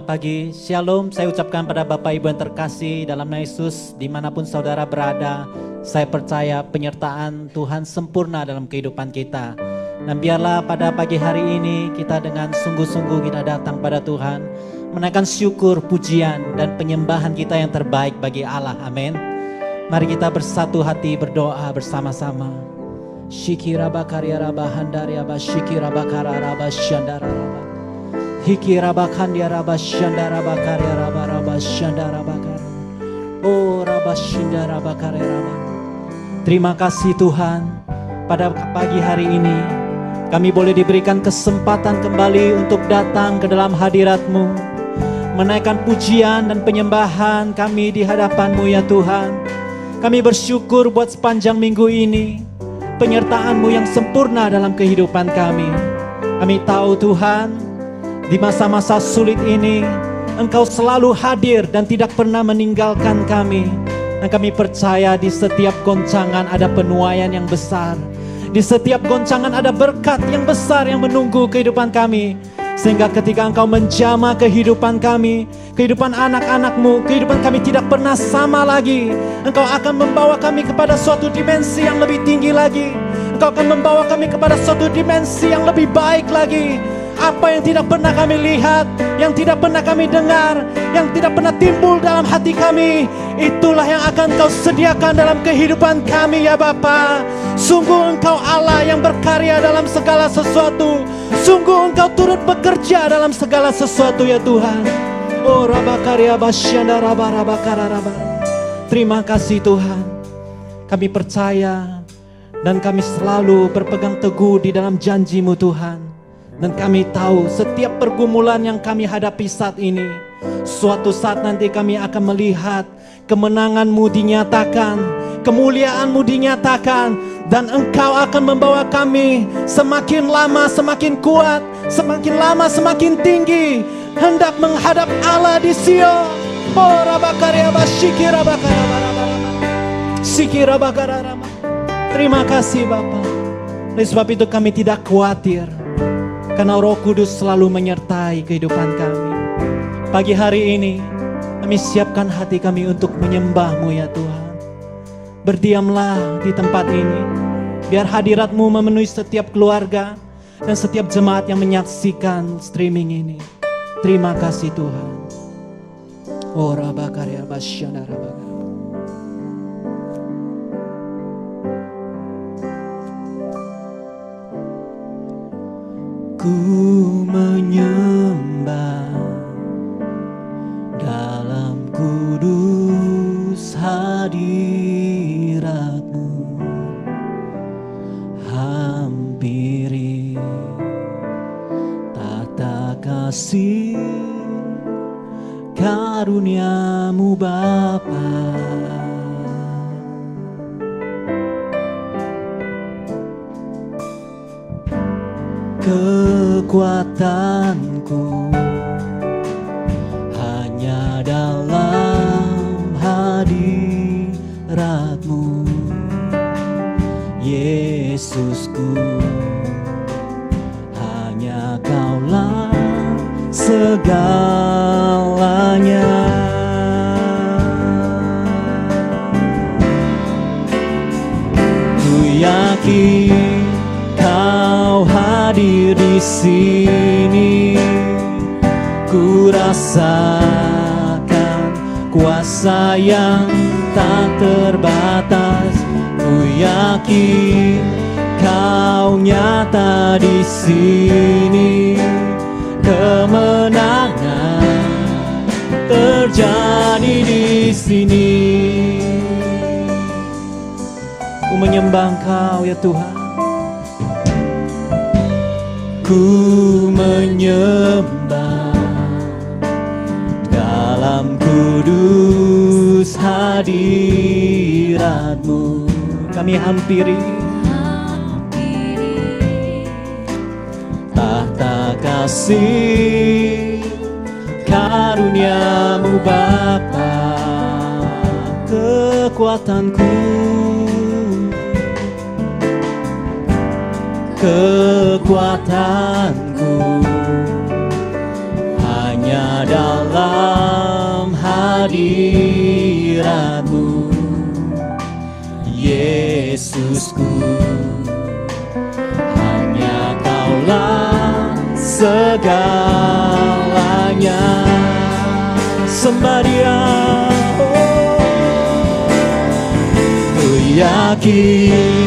Selamat pagi, Shalom. Saya ucapkan pada Bapak Ibu yang terkasih dalam nama Yesus, dimanapun saudara berada. Saya percaya penyertaan Tuhan sempurna dalam kehidupan kita. Dan biarlah pada pagi hari ini kita dengan sungguh-sungguh kita datang pada Tuhan, menaikkan syukur, pujian, dan penyembahan kita yang terbaik bagi Allah. Amin. Mari kita bersatu hati berdoa bersama-sama. Shikira bakaria raba handaria ba shikira bakara raba shandara raba. Hikira bakandia raba shandara bakaria raba shandara bakara. Oh raba shandara bakaria raba. Terima kasih Tuhan, pada pagi hari ini kami boleh diberikan kesempatan kembali untuk datang ke dalam hadirat-Mu, menaikkan pujian dan penyembahan kami di hadapan-Mu ya Tuhan. Kami bersyukur buat sepanjang minggu ini, penyertaan-Mu yang sempurna dalam kehidupan kami. Kami tahu Tuhan, di masa-masa sulit ini Engkau selalu hadir dan tidak pernah meninggalkan kami. Dan kami percaya di setiap goncangan ada penuaian yang besar. Di setiap goncangan ada berkat yang besar yang menunggu kehidupan kami. Sehingga ketika Engkau menjamah kehidupan kami, kehidupan anak-anak-Mu, kehidupan kami tidak pernah sama lagi. Engkau akan membawa kami kepada suatu dimensi yang lebih tinggi lagi. Engkau akan membawa kami kepada suatu dimensi yang lebih baik lagi. Apa yang tidak pernah kami lihat, yang tidak pernah kami dengar, yang tidak pernah timbul dalam hati kami, itulah yang akan Kau sediakan dalam kehidupan kami ya Bapa. Sungguh Engkau Allah yang berkarya dalam segala sesuatu. Sungguh Engkau turut bekerja dalam segala sesuatu ya Tuhan. Oh Rabba Karya Basyanda Rabba Rabba Kararaba. Terima kasih Tuhan. Kami percaya dan kami selalu berpegang teguh di dalam janji-Mu Tuhan. Dan kami tahu setiap pergumulan yang kami hadapi saat ini, suatu saat nanti kami akan melihat kemenangan-Mu dinyatakan, kemuliaan-Mu dinyatakan, dan Engkau akan membawa kami semakin lama semakin kuat, semakin lama semakin tinggi, hendak menghadap Allah di Sion. Terima kasih Bapa. Oleh sebab itu kami tidak khawatir, karena Roh Kudus selalu menyertai kehidupan kami. Pagi hari ini kami siapkan hati kami untuk menyembah-Mu ya Tuhan. Berdiamlah di tempat ini, biar hadirat-Mu memenuhi setiap keluarga dan setiap jemaat yang menyaksikan streaming ini. Terima kasih Tuhan. Oh Rabakarya Basyana Rabakarya. Ku menyembah dalam kudus hadirat-Mu, hampiri tata kasih karunia-Mu Bapa. Kekuatanku hanya dalam hadirat-Mu, Yesusku. Hanya Kaulah segalanya. Ku yakin Kau hadir di sini, ku rasakan kuasa yang tak terbatas. Ku yakin Kau nyata di sini, kemenangan terjadi di sini. Ku menyembah Engkau ya Tuhan. Ku menyembah dalam kudus hadirat-Mu. Kami hampiri tahta kasih karunia-Mu Bapa. Kekuatanku, kekuatanku hanya dalam hadirat-Mu, Yesusku. Hanya Kaulah segalanya. Sembah Dia. Ku yakin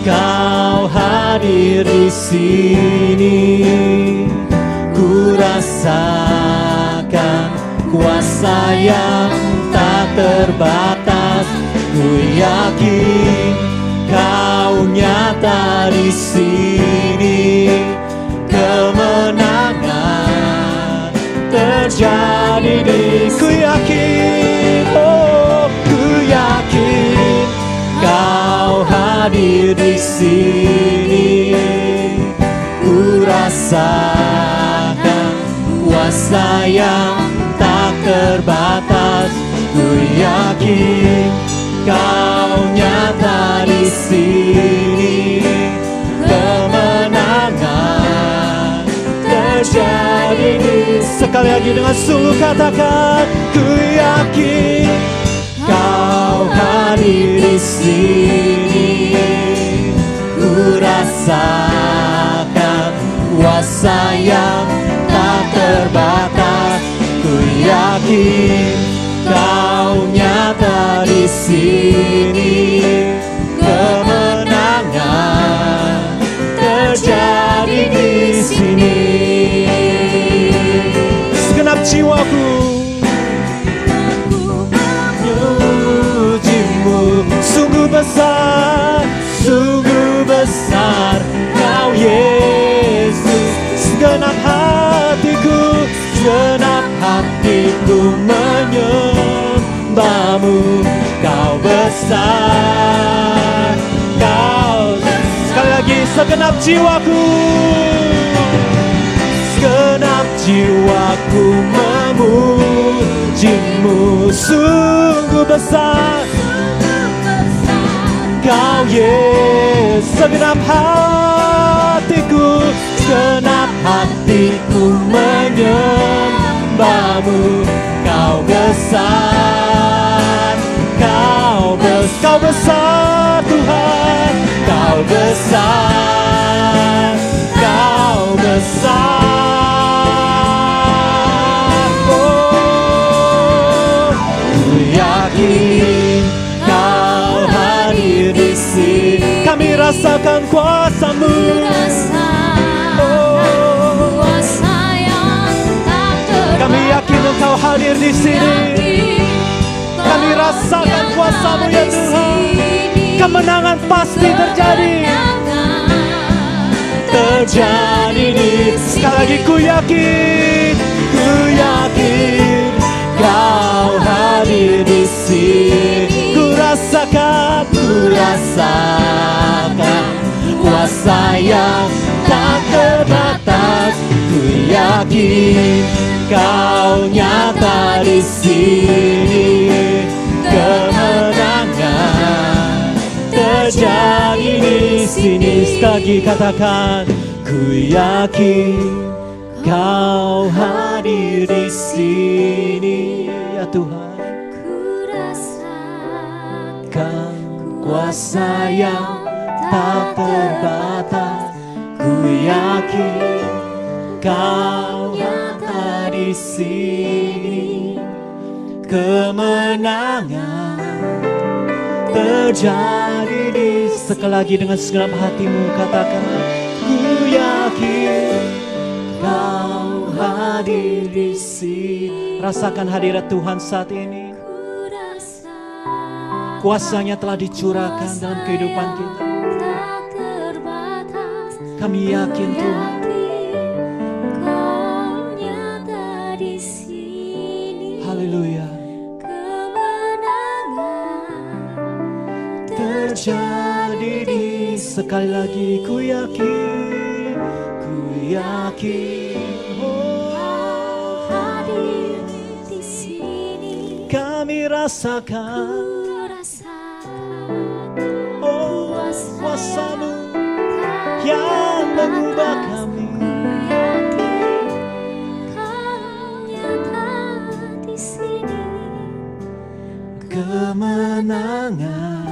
Kau hadir di sini. Ku rasakan kuasa yang tak terbatas. Ku yakin Kau nyata di sini. Kemenangan terjadi di ku yakin, oh ku yakin Kau hadir di sini. Ku rasakan kuasa yang tak terbatas. Ku yakin Kau nyata di sini. Kemenangan terjadi di sekali lagi dengan sungguh katakan, ku yakin Kau hadir di sini. Ku rasakan kuasa yang tak terbatas. Ku yakin Kau nyata di sini. Kemenangan terjadi di sini. Segenap jiwaku memuji-Mu. Sungguh besar, sungguh besar Kau Yesus. Segenap hatiku, segenap hatiku menyembah-Mu. Kau besar, Kau. Sekali lagi, segenap jiwaku, segenap jiwaku memuji-Mu. Sungguh besar Kau Yesus. Segenap hatiku, segenap hatiku menyembah-Mu. Kau besar, Kau besar Tuhan. Kau besar, Kau besar. Oh, ku yakin Kau hadir di sini. Kami rasakan kuasa-Mu. Kami yakin Engkau hadir di sini. Kami rasakan kuasa-Mu ya Tuhan. Kemenangan pasti terjadi. Terjadi di sekali lagi ku yakin Kau hadir di sini. Ku rasakan kuasa yang tak terbatas. Ku yakin Kau nyata di sini. Kemenangan terjadi di sini. Sekali katakan, ku yakin Kau hadir di sini ya Tuhan. Ku rasakan Kuasa yang tak terbatas. Ku yakin Kau nyata di sini. Kemenangan terjadi di sekali lagi dengan segenap hatimu katakan, ku yakin Kau hadir di sini. Rasakan hadirat Tuhan saat ini. Kuasanya telah dicurahkan dalam kehidupan kita. Kami yakin Tuhan. Haleluya. Terjadi di sekali lagi ku yakin oh, hadir di sini. kami rasakan oh kuasa-Mu yang mengubah kami. Kau nyata kemenangan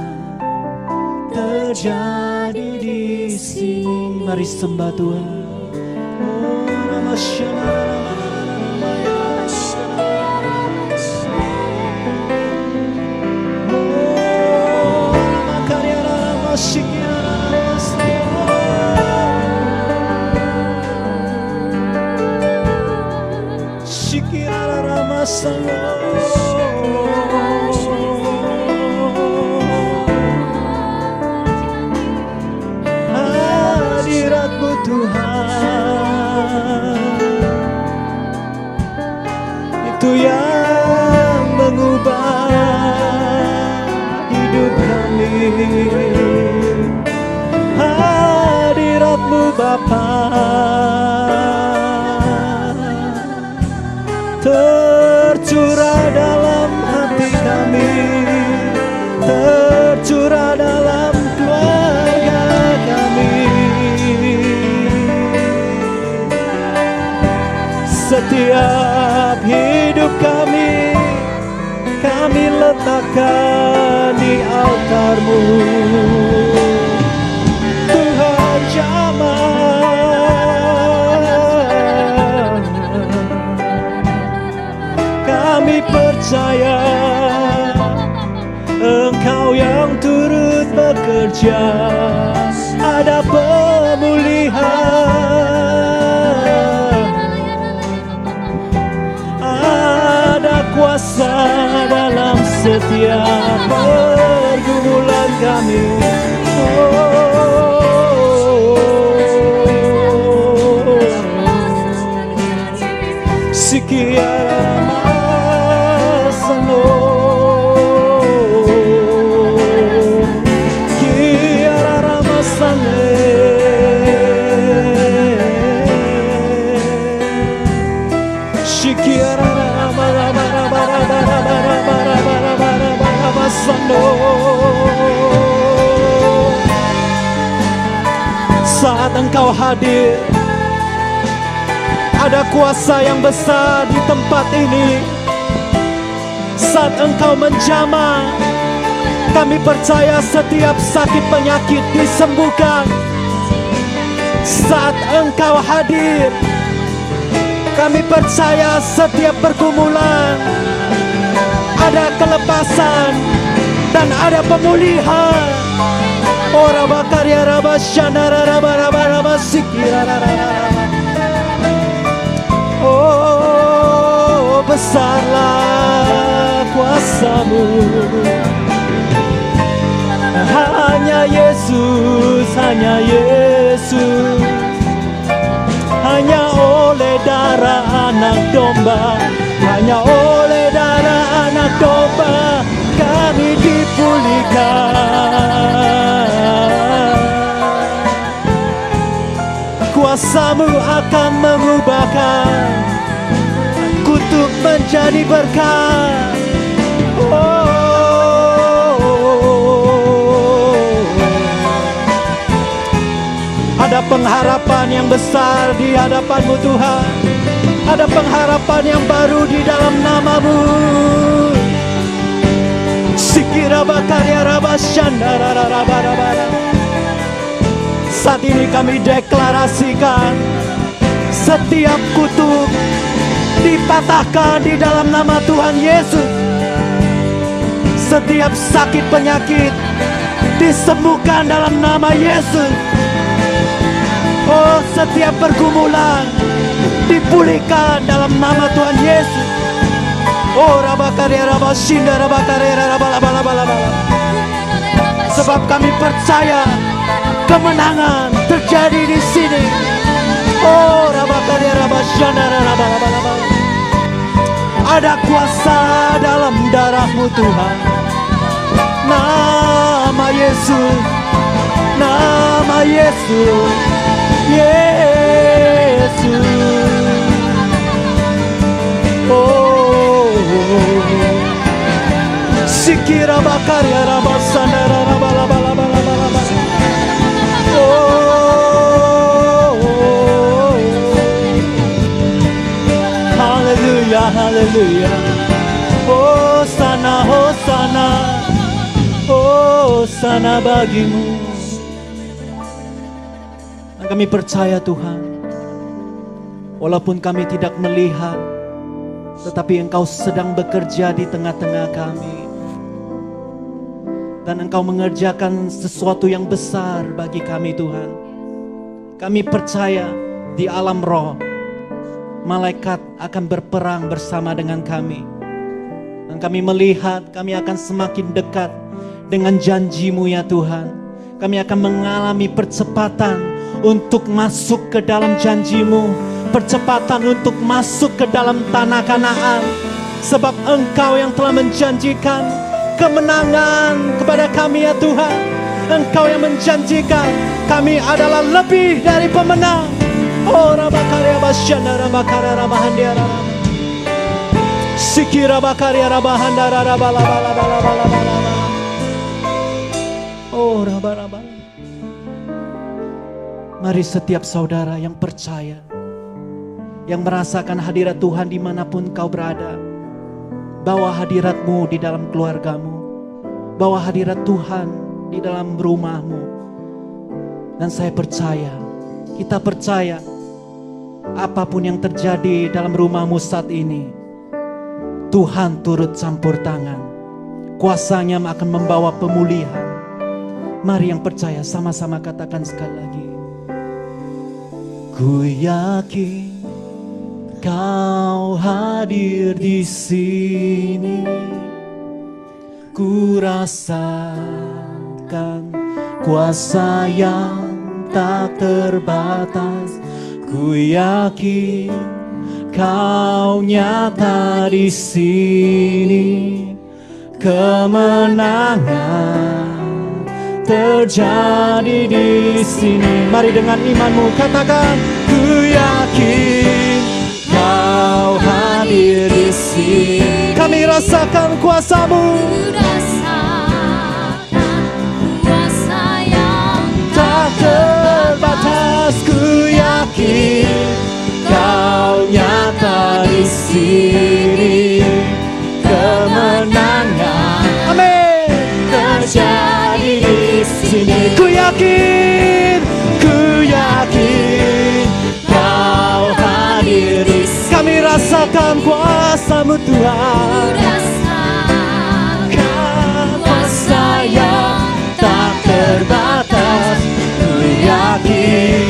terjadi di sini. Mari sembah Tuhan. Oh, nama hadirat-Mu Tuhan, itu yang mengubah hidup kami. Hadirat-Mu Bapa tercurah dalam hati kami, tercurah dalam keluarga kami. Setiap hidup kami letakkan di altar-Mu. Tuhan jamah, kami percaya Engkau yang turut bekerja. Ada pemulihan, ada kuasa dalam setiap pergumulan kami. Sikiara masano, kiara ramasane, sikiara ramasano. Saat Engkau hadir, ada kuasa yang besar di tempat ini. Saat Engkau menjamah, kami percaya setiap sakit penyakit disembuhkan. Saat Engkau hadir, kami percaya setiap pergumulan ada kelepasan dan ada pemulihan. Ora bakarya rabasyana raba sikira raba. Oh, besarlah kuasa-Mu. Hanya Yesus, hanya Yesus. Hanya oleh darah anak domba, hanya oleh darah anak domba kami dipulihkan. Kuasa-Mu akan mengubahkan kutuk menjadi berkat. Ada pengharapan yang besar di hadapan-Mu Tuhan. Ada pengharapan yang baru di dalam nama-Mu. Sikira bakarya rabasyanda rarabara. Saat ini kami deklarasikan setiap kutuk dipatahkan di dalam nama Tuhan Yesus. Setiap sakit penyakit disembuhkan dalam nama Yesus. Oh, setiap pergumulan dipulihkan dalam nama Tuhan Yesus. Oh, rabakarya rabashinda rabakarya rabalabala. Sebab kami percaya kemenangan terjadi di sini. Oh, rabakarya rabashinda rabalabala. Ada kuasa dalam darah-Mu Tuhan. Nama Yesus, nama Yesus, Yesus. Oh, sikira bakarya rabasana rabalabala. Oh, haleluya, haleluya. Hosana, Hosana. hosana bagimu. Dan kami percaya Tuhan, walaupun kami tidak melihat, tetapi Engkau sedang bekerja di tengah-tengah kami. Dan Engkau mengerjakan sesuatu yang besar bagi kami Tuhan. Kami percaya di alam roh, malaikat akan berperang bersama dengan kami. Dan kami melihat kami akan semakin dekat dengan janji-Mu ya Tuhan. Kami akan mengalami percepatan untuk masuk ke dalam janji-Mu. Percepatan untuk masuk ke dalam tanah Kanaan. Sebab Engkau yang telah menjanjikan kemenangan kepada kami ya Tuhan. Engkau yang menjanjikan kami adalah lebih dari pemenang. Oh Rabakarya Basyana Rabakarya Rabahandia Rabah Sikira Bakarya Rabahandara Rabalabalabalabalabalabala. Oh Rabarabah. Mari setiap saudara yang percaya, yang merasakan hadirat Tuhan dimanapun kau berada, bawa hadirat-Mu di dalam keluargamu, bawa hadirat Tuhan di dalam rumahmu. Dan saya percaya, kita percaya, apapun yang terjadi dalam rumahmu saat ini, Tuhan turut campur tangan. Kuasanya akan membawa pemulihan. Mari yang percaya sama-sama katakan sekali lagi. Ku yakin Kau hadir di sini, ku rasakan kuasa yang tak terbatas. Ku yakin Kau nyata di sini, kemenangan terjadi di sini. Mari dengan imanmu katakan, ku yakin Kau hadir di sini. Kami rasakan kuasa-Mu. Ku rasakan kuasa yang Tak terbatas. Ku yakin Kau nyata di sini, kemenangan terjadi di sini. Ku yakin Kau hadir di sini. Kami rasakan kuasa-Mu Tuhan. Kuasa yang tak terbatas. Ku yakin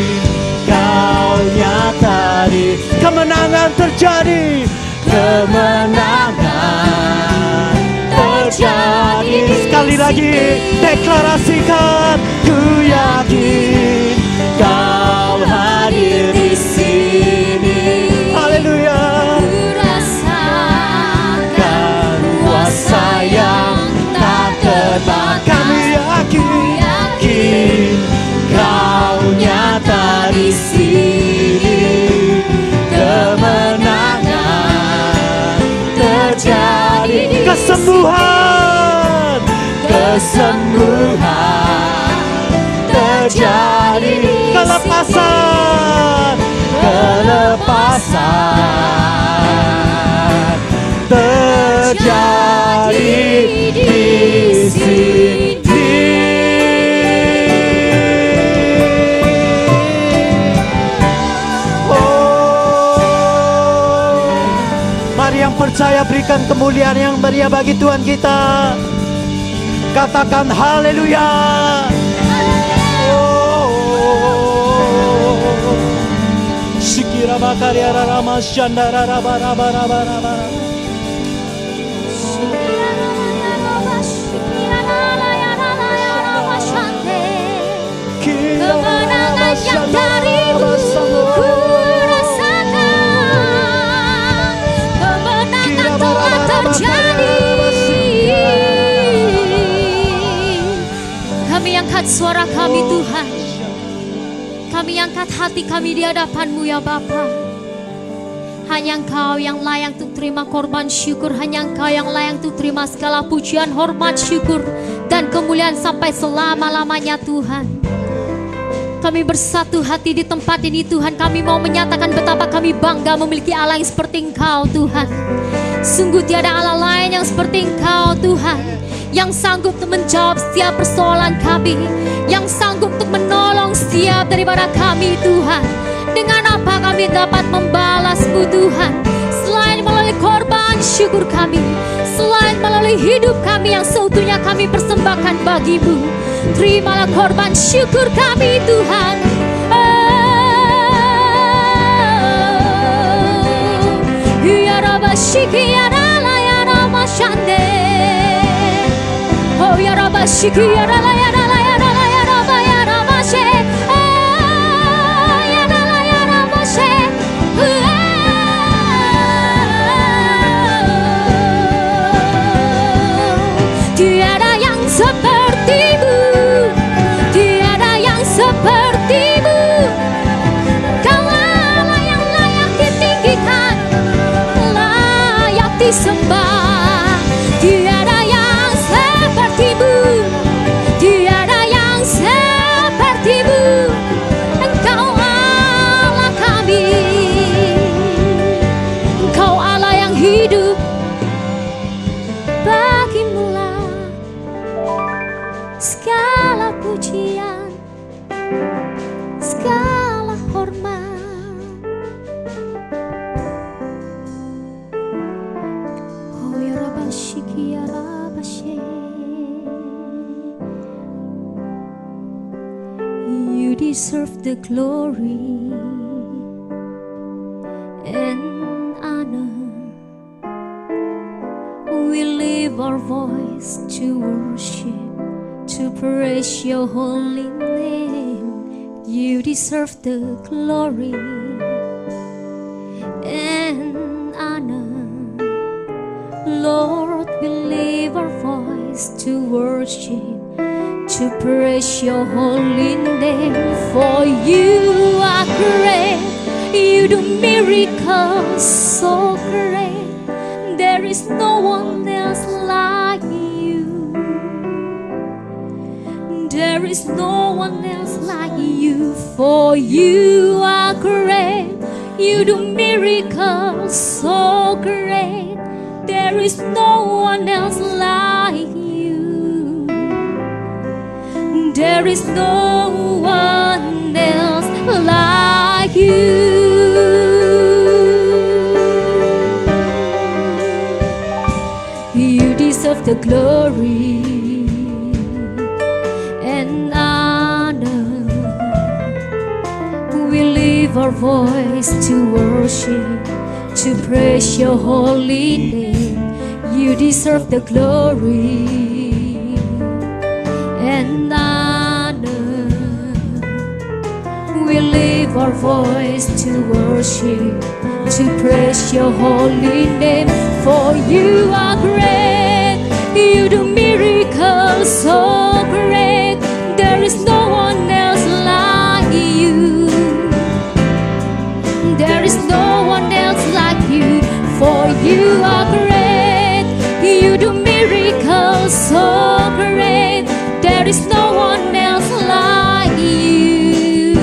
Kau nyata di kemenangan terjadi. Kemenangan terjadi. Sekali lagi deklarasikan, ku yakin Kau hadir di sini. Haleluya. ku rasakan Kuasa yang tak terbatas. Kami yakin Kau nyata di sini. Kemenangan terjadi. Kesembuhan terjadi. Kelepasan terjadi di sini. Mari yang percaya berikan kemuliaan yang meriah bagi Tuhan kita. Katakan haleluya. Sikira bakarya rama shandara raba raba raba raba. kemenangan yang darimu ku rasakan. Kemenangan telah terjadi. Kami angkat suara kami Tuhan. Kami angkat hati kami di hadapan-Mu ya Bapa. Hanya Engkau yang layak untuk terima korban syukur. Hanya Engkau yang layak untuk terima segala pujian, hormat, syukur, dan kemuliaan sampai selama-lamanya Tuhan. Kami bersatu hati di tempat ini Tuhan. Kami mau menyatakan betapa kami bangga memiliki Allah yang seperti Engkau Tuhan. Sungguh tiada Allah lain yang seperti Engkau Tuhan, yang sanggup untuk menjawab setiap persoalan kami, yang sanggup untuk menolong setiap daripada kami Tuhan. Dengan apa kami dapat membalasmu Tuhan, selain melalui korban syukur kami, selain melalui hidup kami yang seutuhnya kami persembahkan bagimu. Terimalah korban syukur kami Tuhan. Ya Rabba Shiki ya Rala ya Rama Shande. Oh ya Rabba Shiki ya Rala ya Rala ya Rala ya Rabba ya Rama She. Ya Rala ya Rama She. Tiada yang sepertimu, tiada yang sepertimu. Kau Allah yang layak ditinggikan, layak disembah. Tiada yang sepertimu, tiada yang sepertimu. Engkau Allah kami, Engkau Allah yang hidup. Bagimulah segala pujian, segala hormat. Oh ya Rabba Shiki ya Rabba She. You deserve the glory and honor. We lift our voice to worship, to praise your holy name. You deserve the glory and honor. Lord, we lift our voice to worship, to praise your holy name. For you are great, you do miracles so great. There is no one else like you. There is no one else like you. For you are great, you do miracles so great. There is no one else like you. There is no one else like you. You deserve the glory and honor. We lift our voice to worship, to praise your holy name. You deserve the glory and honor. We lift our voice to worship, to praise your holy name. For you are great, you do miracles so great. There is no one else like you. There is no one else like you. For you are great, you do miracles so great. There is no one else like you.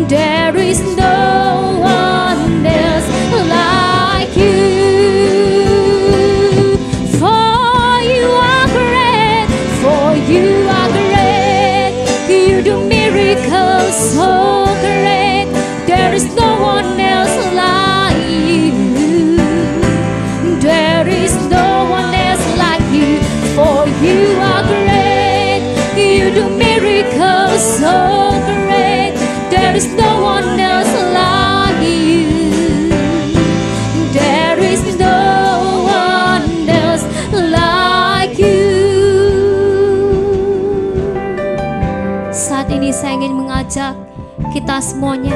There is no one else like you. For you are great, for you are great. You do miracles so great. There is no one else like you. There is no one else like you. For you are great, you do miracles so great. There is no one else like you. There is no one else like you. Saat ini saya ingin mengajak kita semuanya,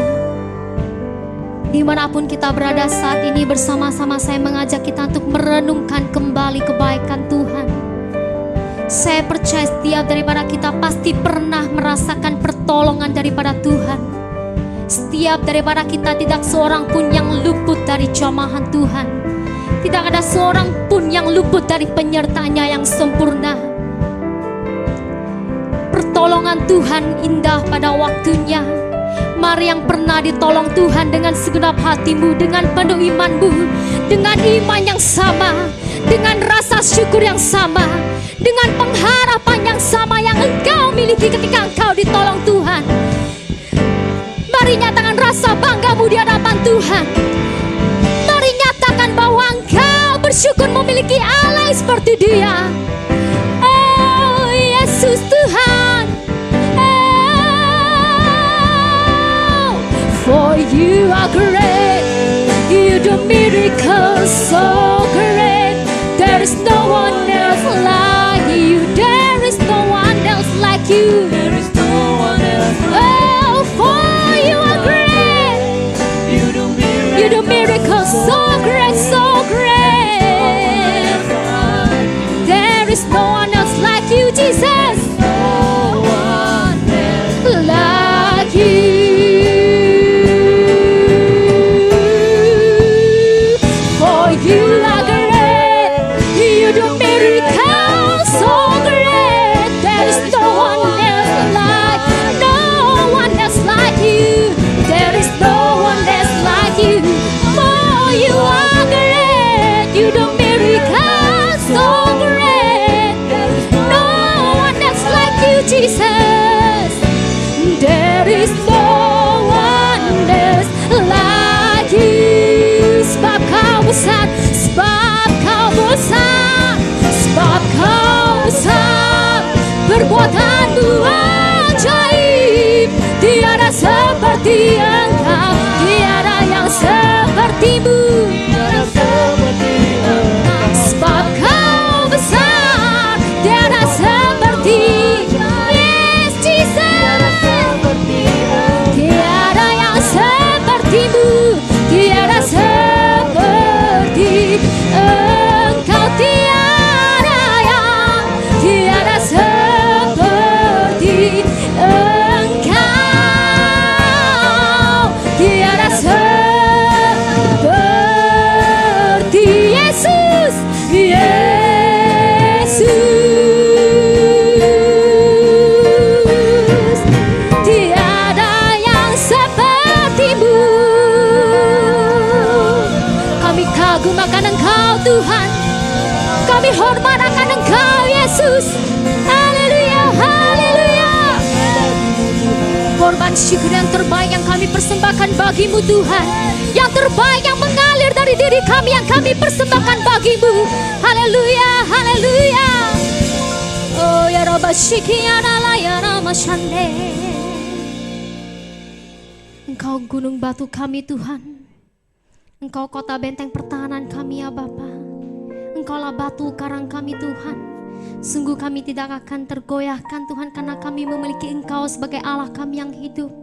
dimanapun kita berada saat ini, bersama-sama saya mengajak kita untuk merenungkan kembali kebaikan Tuhan. Saya percaya setiap daripada kita pasti pernah merasakan pertolongan daripada Tuhan. Setiap daripada kita tidak seorang pun yang luput dari jamahan Tuhan. Tidak ada seorang pun yang luput dari penyertaannya yang sempurna. Pertolongan Tuhan indah pada waktunya. Mari yang pernah ditolong Tuhan dengan segenap hatimu, dengan penuh imanmu, dengan iman yang sama, dengan rasa syukur yang sama, dengan pengharapan yang sama yang engkau miliki ketika engkau ditolong Tuhan. Mari nyatakan rasa banggamu di hadapan Tuhan. Mari nyatakan bahwa engkau bersyukur memiliki Allah yang seperti Dia. Oh Yesus Tuhan. Oh, for you are great. You do miracles so great. There is no one else like you. There is no one else like you. There is no one else like you. Oh, for you are great. You do miracles so great, so great. There is no one else like you, Jesus. No one else like you. You are great, you do miracles so great. There is no one else like, no one else like you. There is no one else like you. For you are great, you do miracles so great. No one else like you, Jesus. There is no one else like you. Sebab kau besar, sebab kau besar, sebab kau besar. Perbuatanmu ajaib, tiada seperti engkau, tiada yang sepertimu. Sebab kau besar, tiada seperti Yes Jesus. Tiada yang sepertimu, tiada seperti engkau, tiada yang, tiada seperti engkau, tiada seperti Yesus, Yesus. Tiada yang sepertimu. Kami kagum akan Engkau Tuhan, kami hormat akan Engkau Yesus. Haleluya, haleluya. Korban syukur yang terbaik yang kami persembahkan bagimu Tuhan, yang terbaik yang mengalir dari diri kami yang kami persembahkan bagimu. Haleluya, haleluya. Oh ya Rabba Shikiyanala ya Rama Shande. Engkau gunung batu kami Tuhan, Engkau kota benteng pertahanan kami ya Bapa. Engkaulah batu karang kami Tuhan. Sungguh kami tidak akan tergoyahkan Tuhan, karena kami memiliki Engkau sebagai Allah kami yang hidup.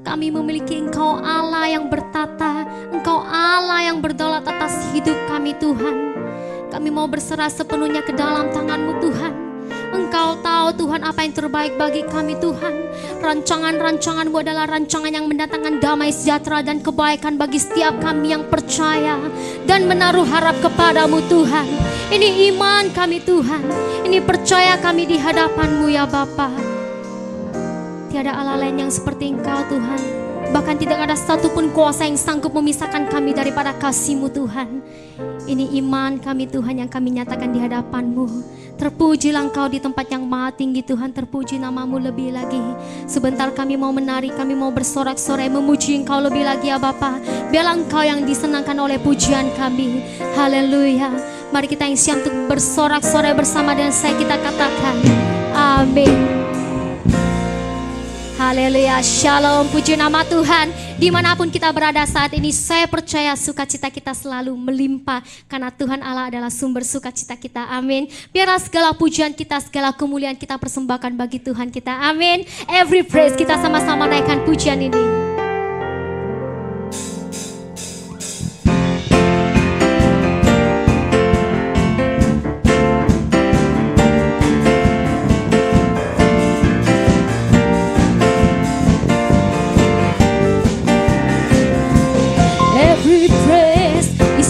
Kami memiliki Engkau Allah yang bertata, Engkau Allah yang berdaulat atas hidup kami Tuhan. Kami mau berserah sepenuhnya ke dalam tangan-Mu Tuhan. Engkau tahu Tuhan apa yang terbaik bagi kami Tuhan. Rancangan-rancangan-Mu adalah rancangan yang mendatangkan damai sejahtera dan kebaikan bagi setiap kami yang percaya dan menaruh harap kepadamu Tuhan. Ini iman kami Tuhan, ini percaya kami di hadapan-Mu ya Bapa. Tiada Allah lain yang seperti Engkau Tuhan. Bahkan tidak ada satupun kuasa yang sanggup memisahkan kami daripada kasih-Mu Tuhan. Ini iman kami Tuhan yang kami nyatakan di hadapan-Mu. Terpujilah Engkau di tempat yang maha tinggi Tuhan. Terpuji nama-Mu lebih lagi. Sebentar kami mau menari, kami mau bersorak-sorai memuji Engkau lebih lagi ya Bapa. Biarlah Engkau yang disenangkan oleh pujian kami. Haleluya. Mari kita isi untuk bersorak-sorai bersama dengan saya, kita katakan amin. Haleluya, shalom, puji nama Tuhan. Dimanapun kita berada saat ini, saya percaya sukacita kita selalu melimpah, karena Tuhan Allah adalah sumber sukacita kita, amin. Biarlah segala pujian kita, segala kemuliaan kita persembahkan bagi Tuhan kita, amin. Every praise, kita sama-sama naikkan pujian ini.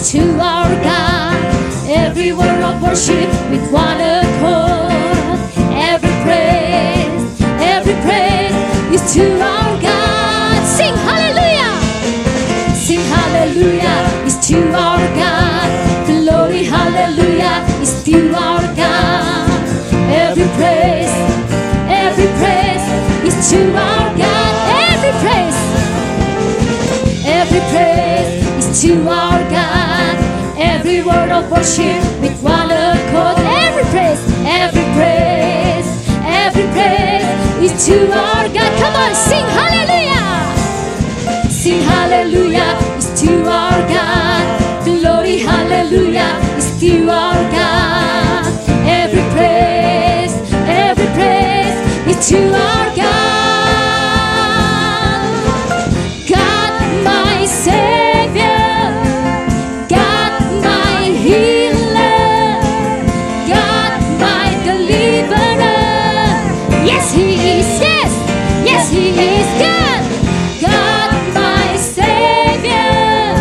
To our God, every word of worship with one accord. Every praise is to our God. Every praise is to our God. Every praise is to our God. Every word of worship with one accord. Every praise is to our God. Come on, sing hallelujah. Sing hallelujah is to our God. Glory hallelujah is to our God. Every praise is to our God. God my Savior, God my healer, God my deliverer. Yes He is, yes He is God. God my Savior,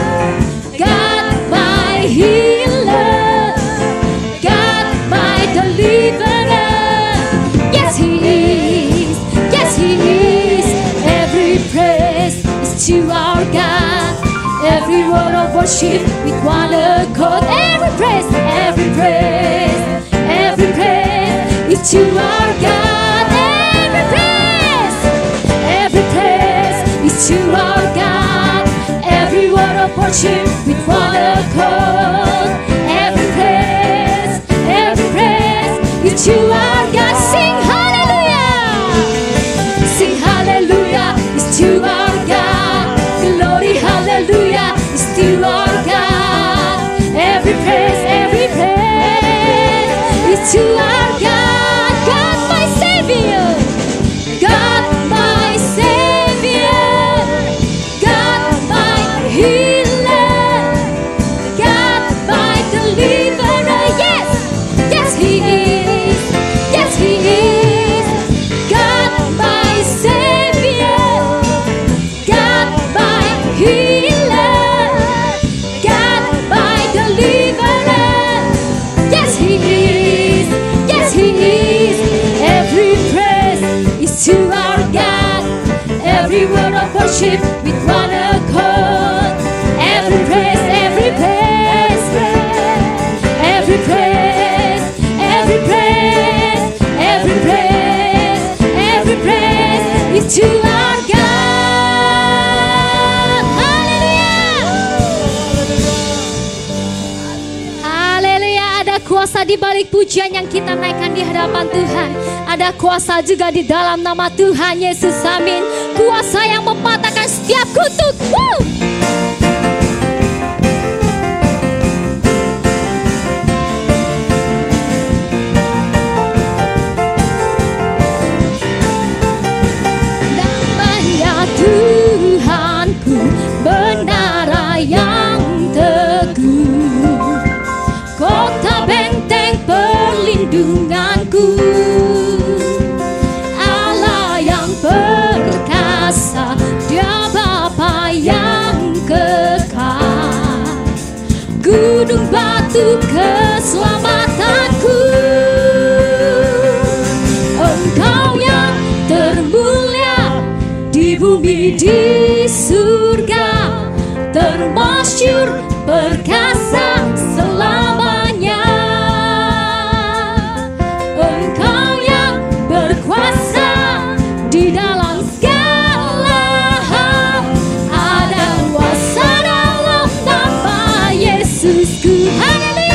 God my healer, God my deliverer. Yes He is, every praise is to our God. Every word of worship with one accord. Every praise is to our God. Every praise is to our God. Every word of worship with one accord. Every praise is to our God. Sing hallelujah. Sing hallelujah is to our God. Glory hallelujah is to our God. Every praise is to our God. God my Savior, God my Savior, God my healer, God my deliverer. Yes He is, God my Savior, God my healer, God my deliverer. Yes He is, every praise is to our God. Every word of worship with one accord. Every praise is to our God. Haleluya. Ada kuasa di balik pujian yang kita naikkan di hadapan Tuhan. Ada kuasa juga di dalam nama Tuhan Yesus, amin. Kuasa yang mematahkan setiap kutuk. Woo! Tuhanku, menara yang teguh, kota benteng perlindunganku, Allah yang perkasa, Dia Bapa yang kekal, gunung batu keselamatanku, Engkau yang termulia di bumi, di surga, termasyur, perkasa selamanya. Engkau yang berkuasa di dalam segala hal. Ada kuasa dalam nama Yesusku. Haleluya.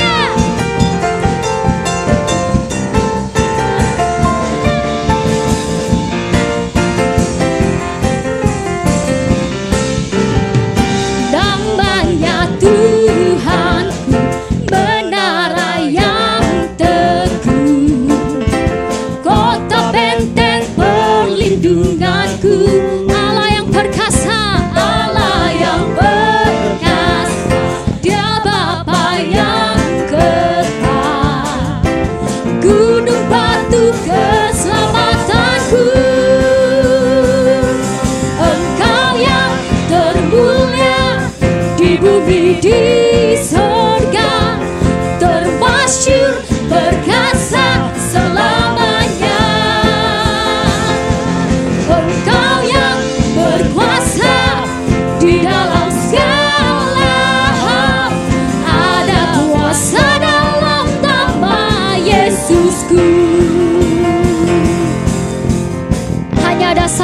Tuhanku, menara yang teguh, kota benteng perlindunganku, Allah yang perkasa, Allah yang perkasa, Dia Bapa yang kekal, gunung batu keselamatanku, Engkau yang termulia di bumi, di surga, termasyur, perkasa selamanya. Engkau yang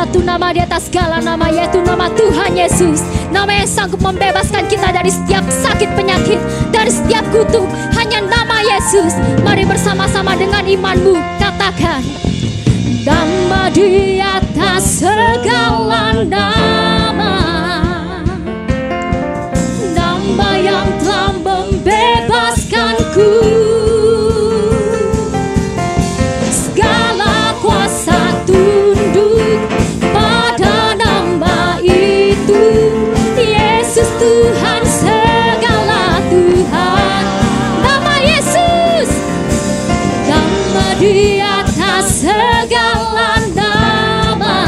satu nama di atas segala nama, yaitu nama Tuhan Yesus. Nama yang sanggup membebaskan kita dari setiap sakit penyakit, dari setiap kutuk. Hanya nama Yesus. Mari bersama-sama dengan imanmu katakan, nama di atas segala nama, nama yang telah membebaskanku. Segala kuasa tunduk pada nama itu. Yesus Tuhan segala Tuhan. Nama Yesus, nama di atas segala nama,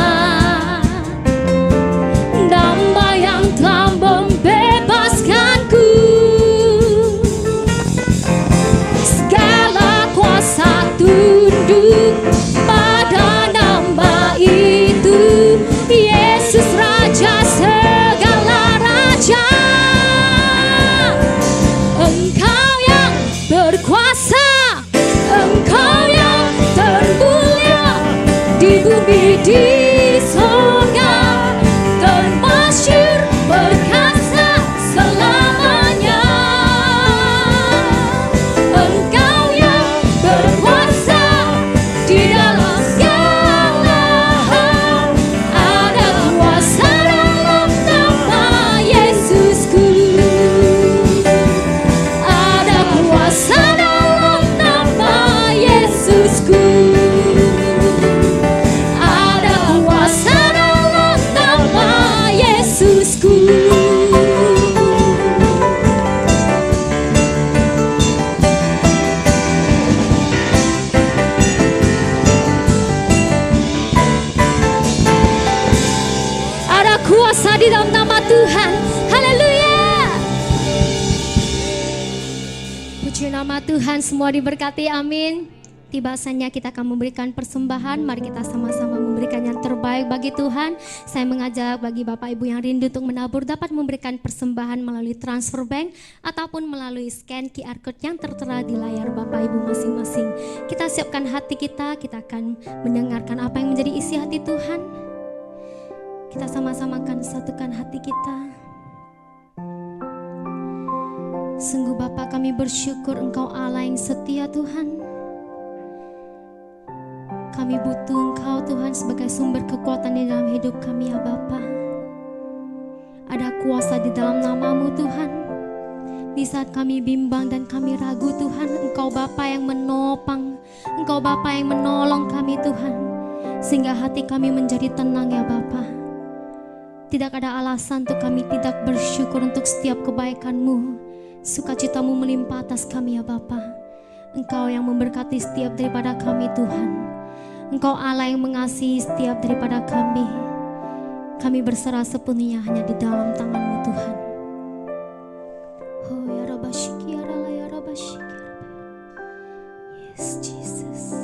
nama yang telah membebaskanku. Segala kuasa tunduk pada nama itu. Yesus Raja segala raja. Engkau yang berkuasa, Engkau yang termulia di bumi di surga, termasyhur perkasa selamanya. Engkau yang berkuasa di dalam segala hal, ada kuasa dalam nama Yesusku, ada kuasa dalam nama Yesusku, ada kuasa dalam nama Yesusku. Ada kuasa di dalam nama Tuhan. Haleluya. Puji nama Tuhan, semua diberkati, amin. Tiba saatnya kita akan memberikan persembahan. Mari kita sama-sama memberikan yang terbaik bagi Tuhan. Saya mengajak bagi Bapak Ibu yang rindu untuk menabur dapat memberikan persembahan melalui transfer bank ataupun melalui scan QR code yang tertera di layar Bapak Ibu masing-masing. Kita siapkan hati kita akan mendengarkan apa yang menjadi isi hati Tuhan. Kita sama-sama akan satukan hati kita. Sungguh Bapa, kami bersyukur Engkau Allah yang setia Tuhan. Kami butuh Engkau Tuhan sebagai sumber kekuatan di dalam hidup kami ya Bapa. Ada kuasa di dalam nama-Mu Tuhan. Di saat kami bimbang dan kami ragu Tuhan, Engkau Bapa yang menopang, Engkau Bapa yang menolong kami Tuhan, sehingga hati kami menjadi tenang ya Bapa. Tidak ada alasan untuk kami tidak bersyukur untuk setiap kebaikan-Mu. Sukacita-Mu melimpah atas kami ya Bapa. Engkau yang memberkati setiap daripada kami Tuhan. Engkau Allah yang mengasihi setiap daripada kami. Kami berserah sepenuhnya hanya di dalam tangan-Mu Tuhan. Oh ya Rabba Shiki ya Rala ya Rabba Shiki ya Rabba. Yes Jesus.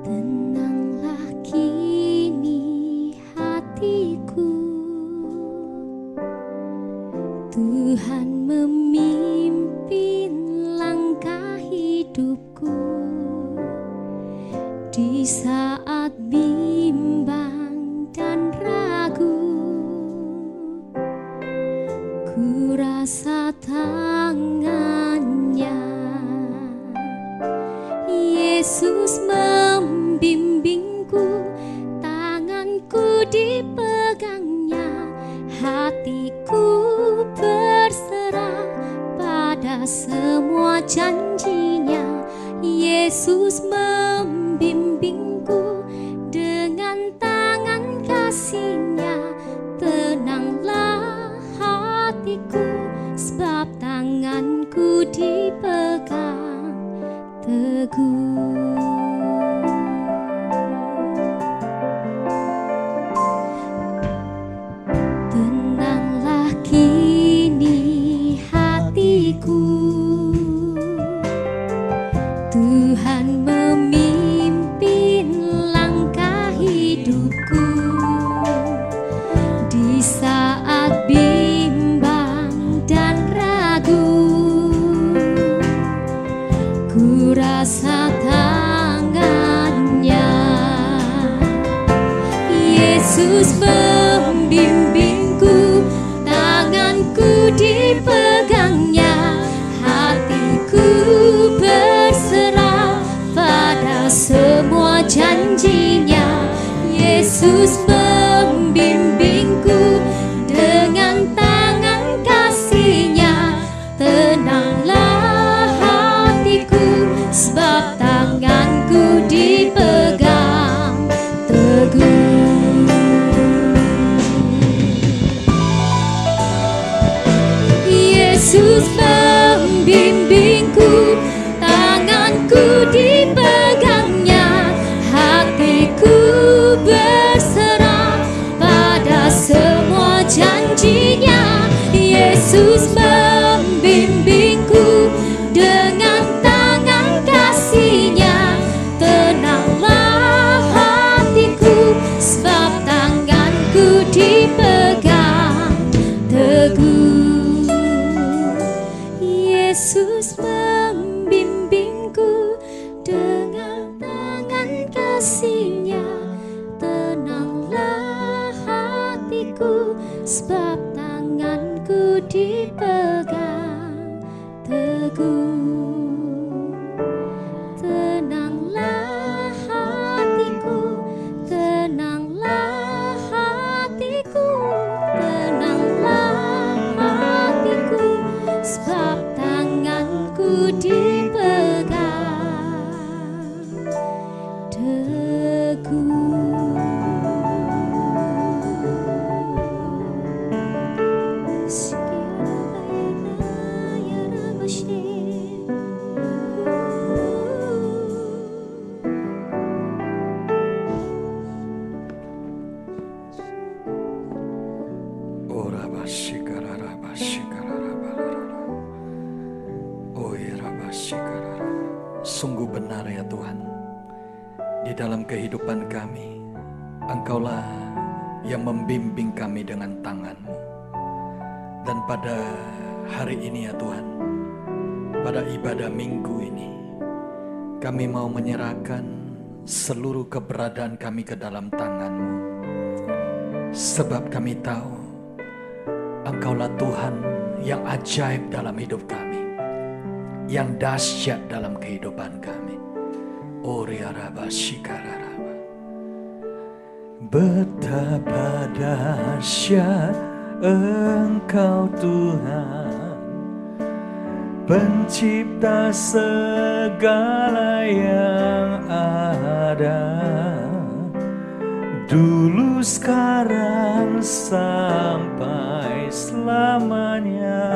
Tenanglah kini hatiku, Tuhan memimpin langkah hidupku. Di saat bimbang dan ragu, ku rasa tangannya Yesus membimbingku, tanganku dipegangnya, hatiku berserah pada semua janjinya. Yesus membimbingku dengan tangan kasih-Nya. Tenanglah hatiku, sebab tanganku dipegang teguh. Tenanglah kini hatiku, Tuhan memimpin langkah hidupku. Di saat bimbang dan ragu, ku kuasa tangannya. Yesus membimbingku, tanganku dipegangnya, hatiku berserah pada semua janjinya. Yesus membimbingku dengan tangan kasih-Nya, tenanglah hatiku sebab tanganku dipegang teguh. Yesus membimbingku, tanganku dipegangnya, hatiku berserah pada semua janjinya. Yesus membimbingku dengan tangan kasih-Nya, tenanglah hatiku sebab tanganku dipegang teguh. Yesus membimbingku dengan tangan kasih-Nya, tenanglah hatiku sebab tanganku dipegang teguh. Tenanglah hatiku, tenanglah hatiku, tenanglah hatiku sebab tanganku dipegang teguh. Sungguh benar ya Tuhan, di dalam kehidupan kami, Engkaulah yang membimbing kami dengan tangan-Mu. Dan pada hari ini ya Tuhan, pada ibadah minggu ini, kami mau menyerahkan seluruh keberadaan kami ke dalam tangan-Mu. Sebab kami tahu, Engkaulah Tuhan yang ajaib dalam hidup kami, yang dahsyat dalam kehidupan kami. Betapa dahsyat Engkau Tuhan, pencipta segala yang ada, dulu, sekarang, sampai selamanya.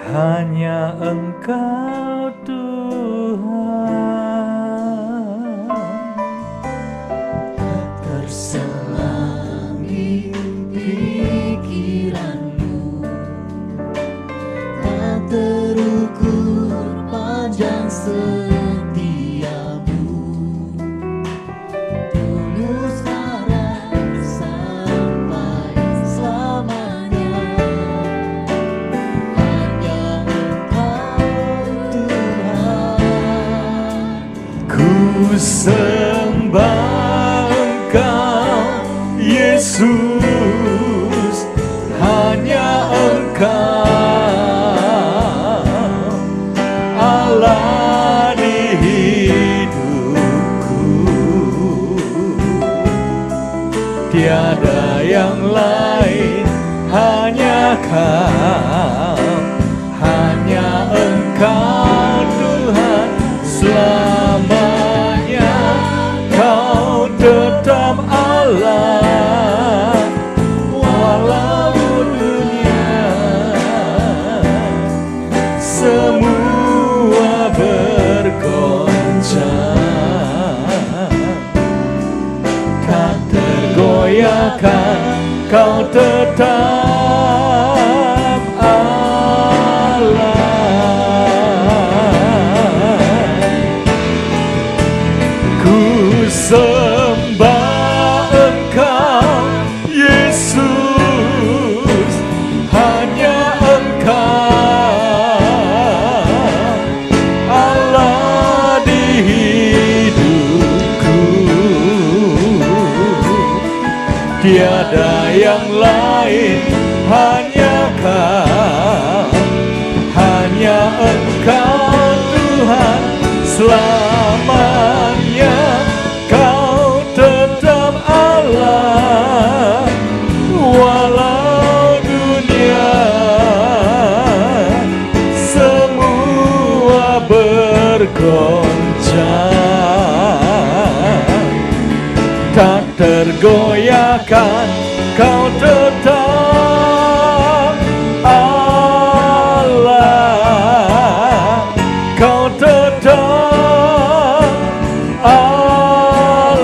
Hanya Engkau Tuhan. Terselami pikiran-Mu, tak terukur panjang setia-Mu, dulu, sekarang, sampai selamanya. Ku sembah Engkau, Yesus, hanya Engkau, Allah di hidupku. Tiada yang lain, hanya Kau, hanya Engkau Tuhan selamanya. Kau tetap Allah, walau dunia semua bergoncang, tak tergoyahkan. Kau tetap Allah. Sembah Engkau, Yesus, hanya Engkau, Allah yang lain, hanya Kau, hanya Engkau Tuhan selamanya. Kau tetap Allah, walau dunia semua bergoncang, tak tergoyahkan. Kau tetap Allah, Kau tetap Allah,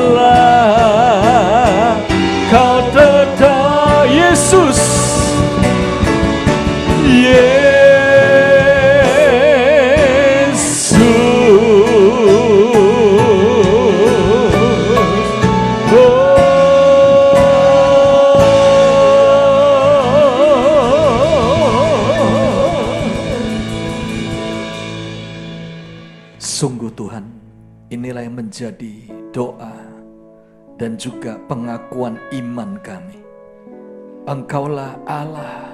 Kau tetap Yesus, Sungguh Tuhan, inilah yang menjadi doa dan juga pengakuan iman kami. Engkaulah Allah,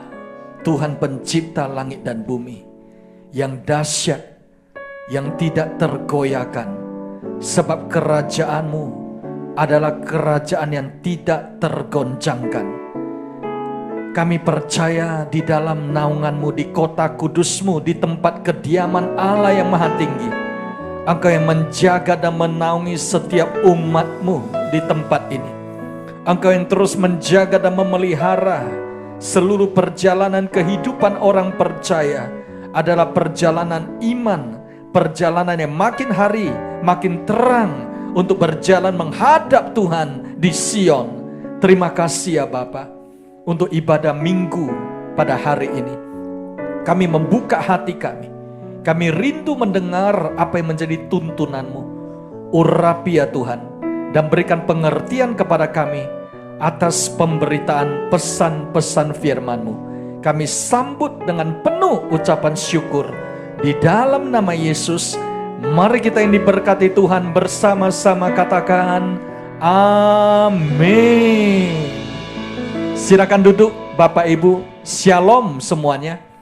Tuhan pencipta langit dan bumi, yang dahsyat, yang tidak tergoyahkan. Sebab kerajaan-Mu adalah kerajaan yang tidak tergoncangkan. Kami percaya di dalam naungan-Mu, di kota kudus-Mu, di tempat kediaman Allah yang maha tinggi, Engkau yang menjaga dan menaungi setiap umat-Mu di tempat ini. Engkau yang terus menjaga dan memelihara seluruh perjalanan kehidupan orang percaya adalah perjalanan iman, perjalanan yang makin hari makin terang untuk berjalan menghadap Tuhan di Sion. Terima kasih ya Bapa untuk ibadah minggu pada hari ini. Kami membuka hati kami. Kami rindu mendengar apa yang menjadi tuntunan-Mu. Urapi ya Tuhan, dan berikan pengertian kepada kami atas pemberitaan pesan-pesan firman-Mu. Kami sambut dengan penuh ucapan syukur. Di dalam nama Yesus, mari kita yang diberkati Tuhan bersama-sama katakan amin. Silakan duduk Bapak Ibu, shalom semuanya.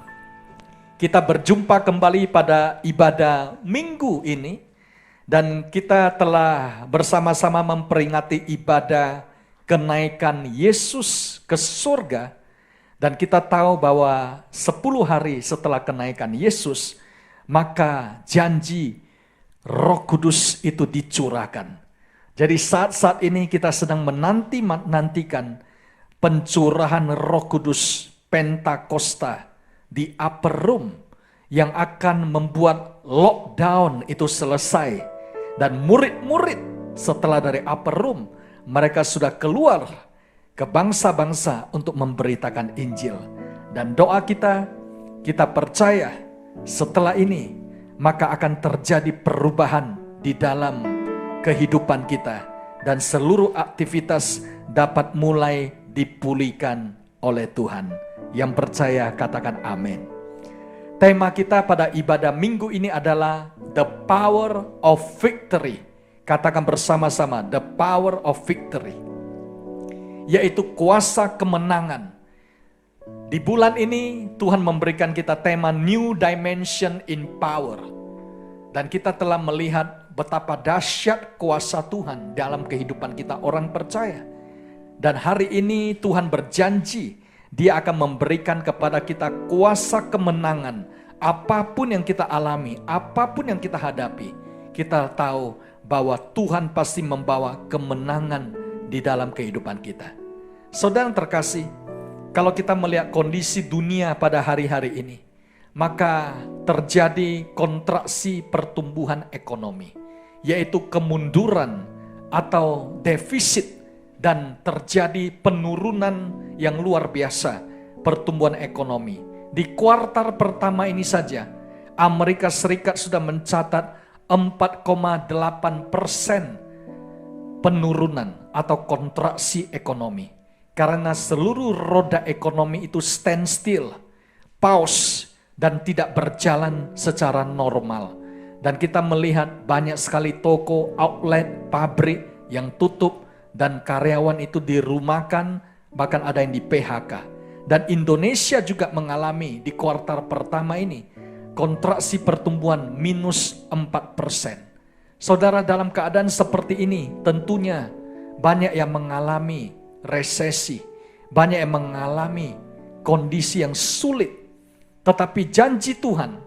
Kita berjumpa kembali pada ibadah minggu ini, dan kita telah bersama-sama memperingati ibadah kenaikan Yesus ke surga. Dan kita tahu bahwa 10 hari setelah kenaikan Yesus, maka janji Roh Kudus itu dicurahkan. Jadi saat-saat ini kita sedang menantikan pencurahan Roh Kudus Pentakosta di upper room yang akan membuat lockdown itu selesai, dan murid-murid setelah dari upper room mereka sudah keluar ke bangsa-bangsa untuk memberitakan Injil. Dan doa kita percaya setelah ini maka akan terjadi perubahan di dalam kehidupan kita, dan seluruh aktivitas dapat mulai dipulihkan oleh Tuhan. Yang percaya katakan amin. Tema kita pada ibadah minggu ini adalah The Power of Victory. Katakan bersama-sama, The Power of Victory. Yaitu kuasa kemenangan. Di bulan ini Tuhan memberikan kita tema New Dimension in Power. Dan kita telah melihat betapa dahsyat kuasa Tuhan dalam kehidupan kita orang percaya. Dan hari ini Tuhan berjanji Dia akan memberikan kepada kita kuasa kemenangan. Apapun yang kita alami, apapun yang kita hadapi, kita tahu bahwa Tuhan pasti membawa kemenangan di dalam kehidupan kita. Saudara terkasih, kalau kita melihat kondisi dunia pada hari-hari ini, maka terjadi kontraksi pertumbuhan ekonomi, yaitu kemunduran atau defisit, dan terjadi penurunan yang luar biasa pertumbuhan ekonomi. Di kuartal pertama ini saja, Amerika Serikat sudah mencatat 4,8% penurunan atau kontraksi ekonomi. Karena seluruh roda ekonomi itu standstill, pause, dan tidak berjalan secara normal. Dan kita melihat banyak sekali toko, outlet, pabrik yang tutup, dan karyawan itu dirumahkan, bahkan ada yang di PHK. Dan Indonesia juga mengalami di kuartal pertama ini kontraksi pertumbuhan -4%. Saudara, dalam keadaan seperti ini tentunya banyak yang mengalami resesi, banyak yang mengalami kondisi yang sulit. Tetapi janji Tuhan,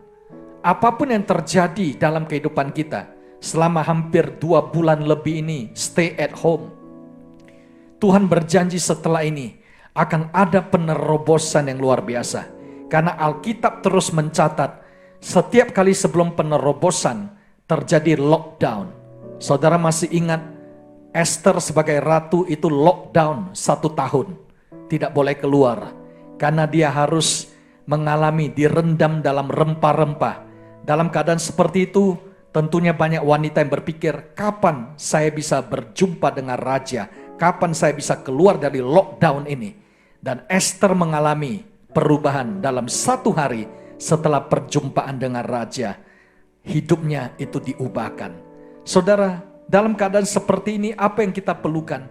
apapun yang terjadi dalam kehidupan kita selama hampir 2 bulan lebih ini stay at home, Tuhan berjanji setelah ini akan ada penerobosan yang luar biasa. Karena Alkitab terus mencatat setiap kali sebelum penerobosan terjadi lockdown. Saudara masih ingat Esther sebagai ratu itu lockdown 1 tahun. Tidak boleh keluar. Karena dia harus mengalami direndam dalam rempah-rempah. Dalam keadaan seperti itu tentunya banyak wanita yang berpikir, kapan saya bisa berjumpa dengan raja? Kapan saya bisa keluar dari lockdown ini? Dan Esther mengalami perubahan dalam 1 hari setelah perjumpaan dengan raja. Hidupnya itu diubahkan. Saudara, dalam keadaan seperti ini apa yang kita perlukan?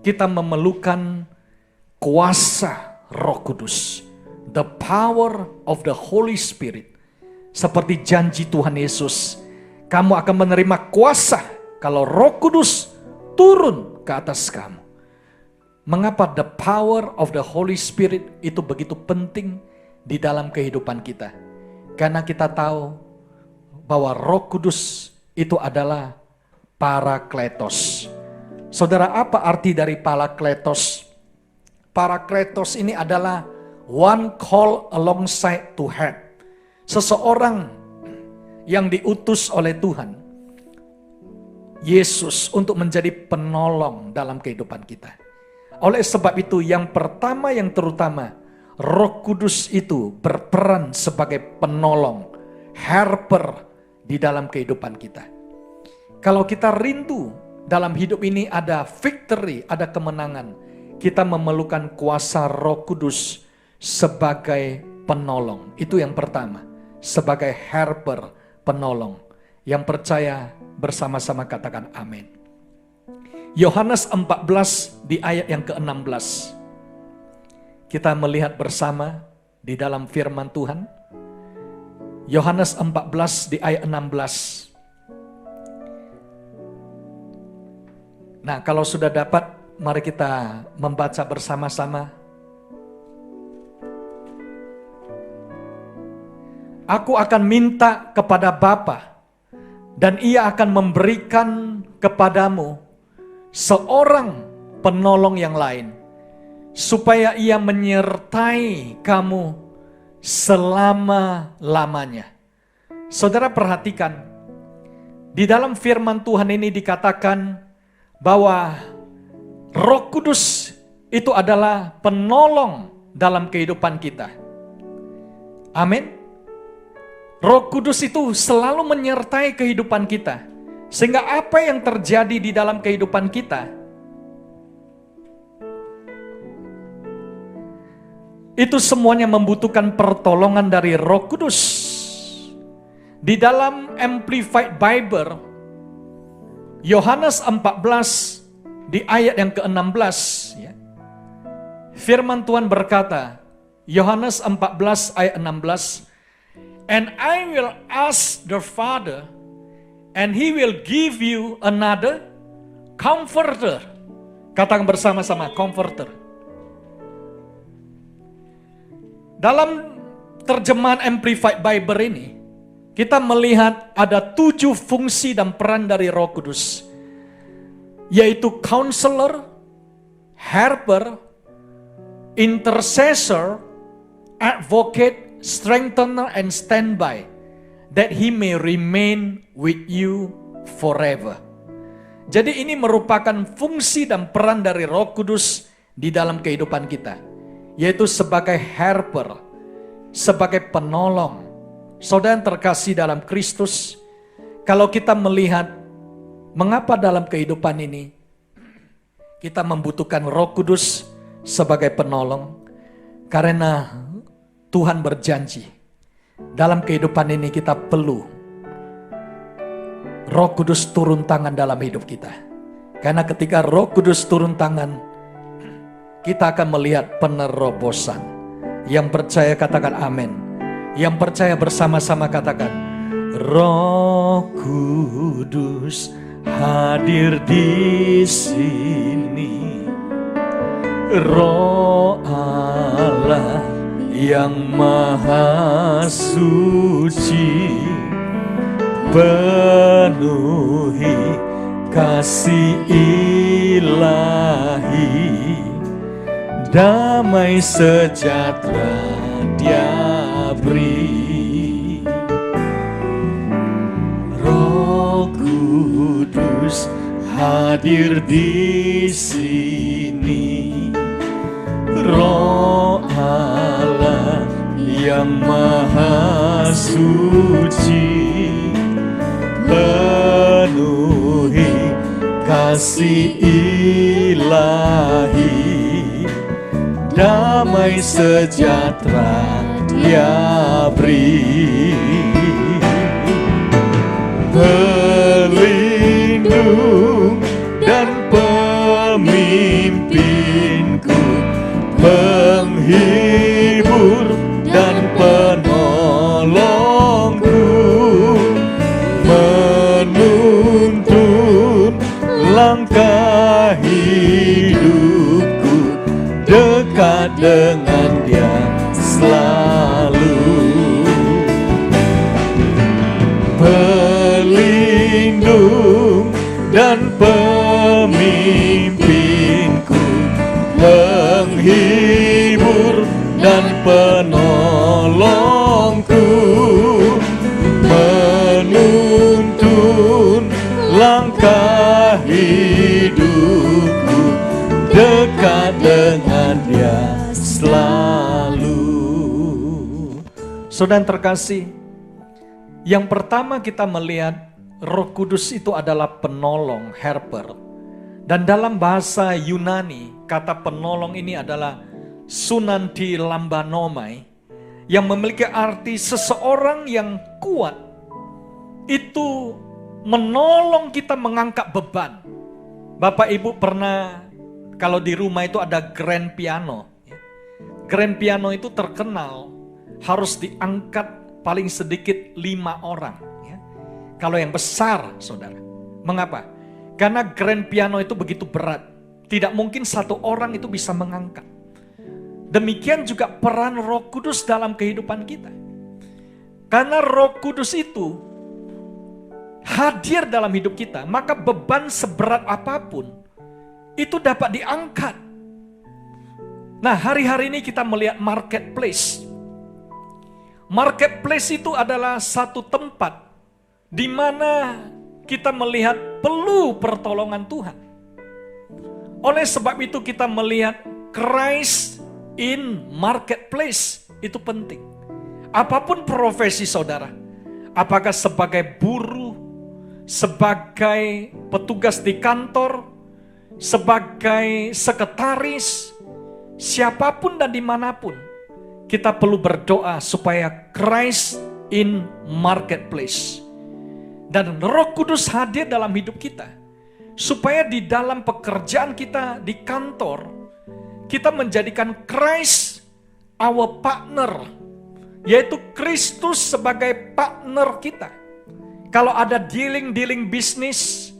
Kita memerlukan kuasa Roh Kudus. The power of the Holy Spirit. Seperti janji Tuhan Yesus, kamu akan menerima kuasa kalau Roh Kudus turun ke atas kamu. Mengapa the power of the Holy Spirit itu begitu penting di dalam kehidupan kita? Karena kita tahu bahwa Roh Kudus itu adalah Parakletos. Saudara, apa arti dari Parakletos? Parakletos ini adalah one call alongside to help. Seseorang yang diutus oleh Tuhan Yesus untuk menjadi penolong dalam kehidupan kita. Oleh sebab itu yang pertama yang terutama, Roh Kudus itu berperan sebagai penolong, helper di dalam kehidupan kita. Kalau kita rindu dalam hidup ini ada victory, ada kemenangan, kita memerlukan kuasa Roh Kudus sebagai penolong. Itu yang pertama, sebagai helper, penolong. Yang percaya bersama-sama katakan amin. Yohanes 14 di ayat yang ke-16. Kita melihat bersama di dalam firman Tuhan. Yohanes 14 di ayat 16. Nah, kalau sudah dapat, mari kita membaca bersama-sama. Aku akan minta kepada Bapa, dan Ia akan memberikan kepadamu seorang penolong yang lain, supaya Ia menyertai kamu selama-lamanya. Saudara perhatikan, di dalam firman Tuhan ini dikatakan bahwa Roh Kudus itu adalah penolong dalam kehidupan kita. Amin. Roh Kudus itu selalu menyertai kehidupan kita. Sehingga apa yang terjadi di dalam kehidupan kita, itu semuanya membutuhkan pertolongan dari Roh Kudus. Di dalam Amplified Bible, Yohanes 14 di ayat yang ke-16, ya, firman Tuhan berkata, Yohanes 14 ayat 16, "And I will ask the Father, and He will give you another comforter." Katakan bersama-sama, comforter. Dalam terjemahan Amplified Bible ini, kita melihat ada 7 fungsi dan peran dari Roh Kudus, yaitu counselor, helper, intercessor, advocate, strengthener, and standby, that He may remain with you forever. Jadi ini merupakan fungsi dan peran dari Roh Kudus di dalam kehidupan kita, yaitu sebagai helper, sebagai penolong. Saudara yang terkasih dalam Kristus, kalau kita melihat mengapa dalam kehidupan ini kita membutuhkan Roh Kudus sebagai penolong, karena Tuhan berjanji dalam kehidupan ini kita perlu Roh Kudus turun tangan dalam hidup kita. Karena ketika Roh Kudus turun tangan, kita akan melihat penerobosan. Yang percaya katakan amin. Yang percaya bersama-sama katakan, Roh Kudus hadir di sini. Roh Allah yang maha suci, penuhi kasih ilahi, damai sejahtera Dia beri. Roh Kudus hadir di sini. Roh Allah yang maha suci, penuhi kasih ilahi, damai sejahtera Dia beri. Pelindung dan pemimpinku, penghibur dan penolongku, menuntun langkah hidupku, dekat dengan Dia selalu. Pelindung dan pemimpinku, penghibur dan penolongku, menuntun langkah hidupku, dekat dengan Dia selalu. Saudara terkasih, yang pertama kita melihat Roh Kudus itu adalah penolong, helper. Dan dalam bahasa Yunani, kata penolong ini adalah sunanti lambanomai, yang memiliki arti seseorang yang kuat. Itu menolong kita mengangkat beban. Bapak Ibu pernah, kalau di rumah itu ada grand piano. Grand piano itu terkenal harus diangkat paling sedikit 5 orang. Kalau yang besar, saudara. Mengapa? Karena grand piano itu begitu berat. Tidak mungkin satu orang itu bisa mengangkat. Demikian juga peran Roh Kudus dalam kehidupan kita. Karena Roh Kudus itu hadir dalam hidup kita, maka beban seberat apapun itu dapat diangkat. Nah, hari-hari ini kita melihat marketplace. Marketplace itu adalah satu tempat di mana kita melihat perlu pertolongan Tuhan. Oleh sebab itu kita melihat Christ in marketplace itu penting. Apapun profesi saudara, apakah sebagai buruh, sebagai petugas di kantor, sebagai sekretaris, siapapun dan dimanapun, kita perlu berdoa supaya Christ in marketplace. Dan Roh Kudus hadir dalam hidup kita. Supaya di dalam pekerjaan kita di kantor, kita menjadikan Christ our partner. Yaitu Kristus sebagai partner kita. Kalau ada dealing bisnis,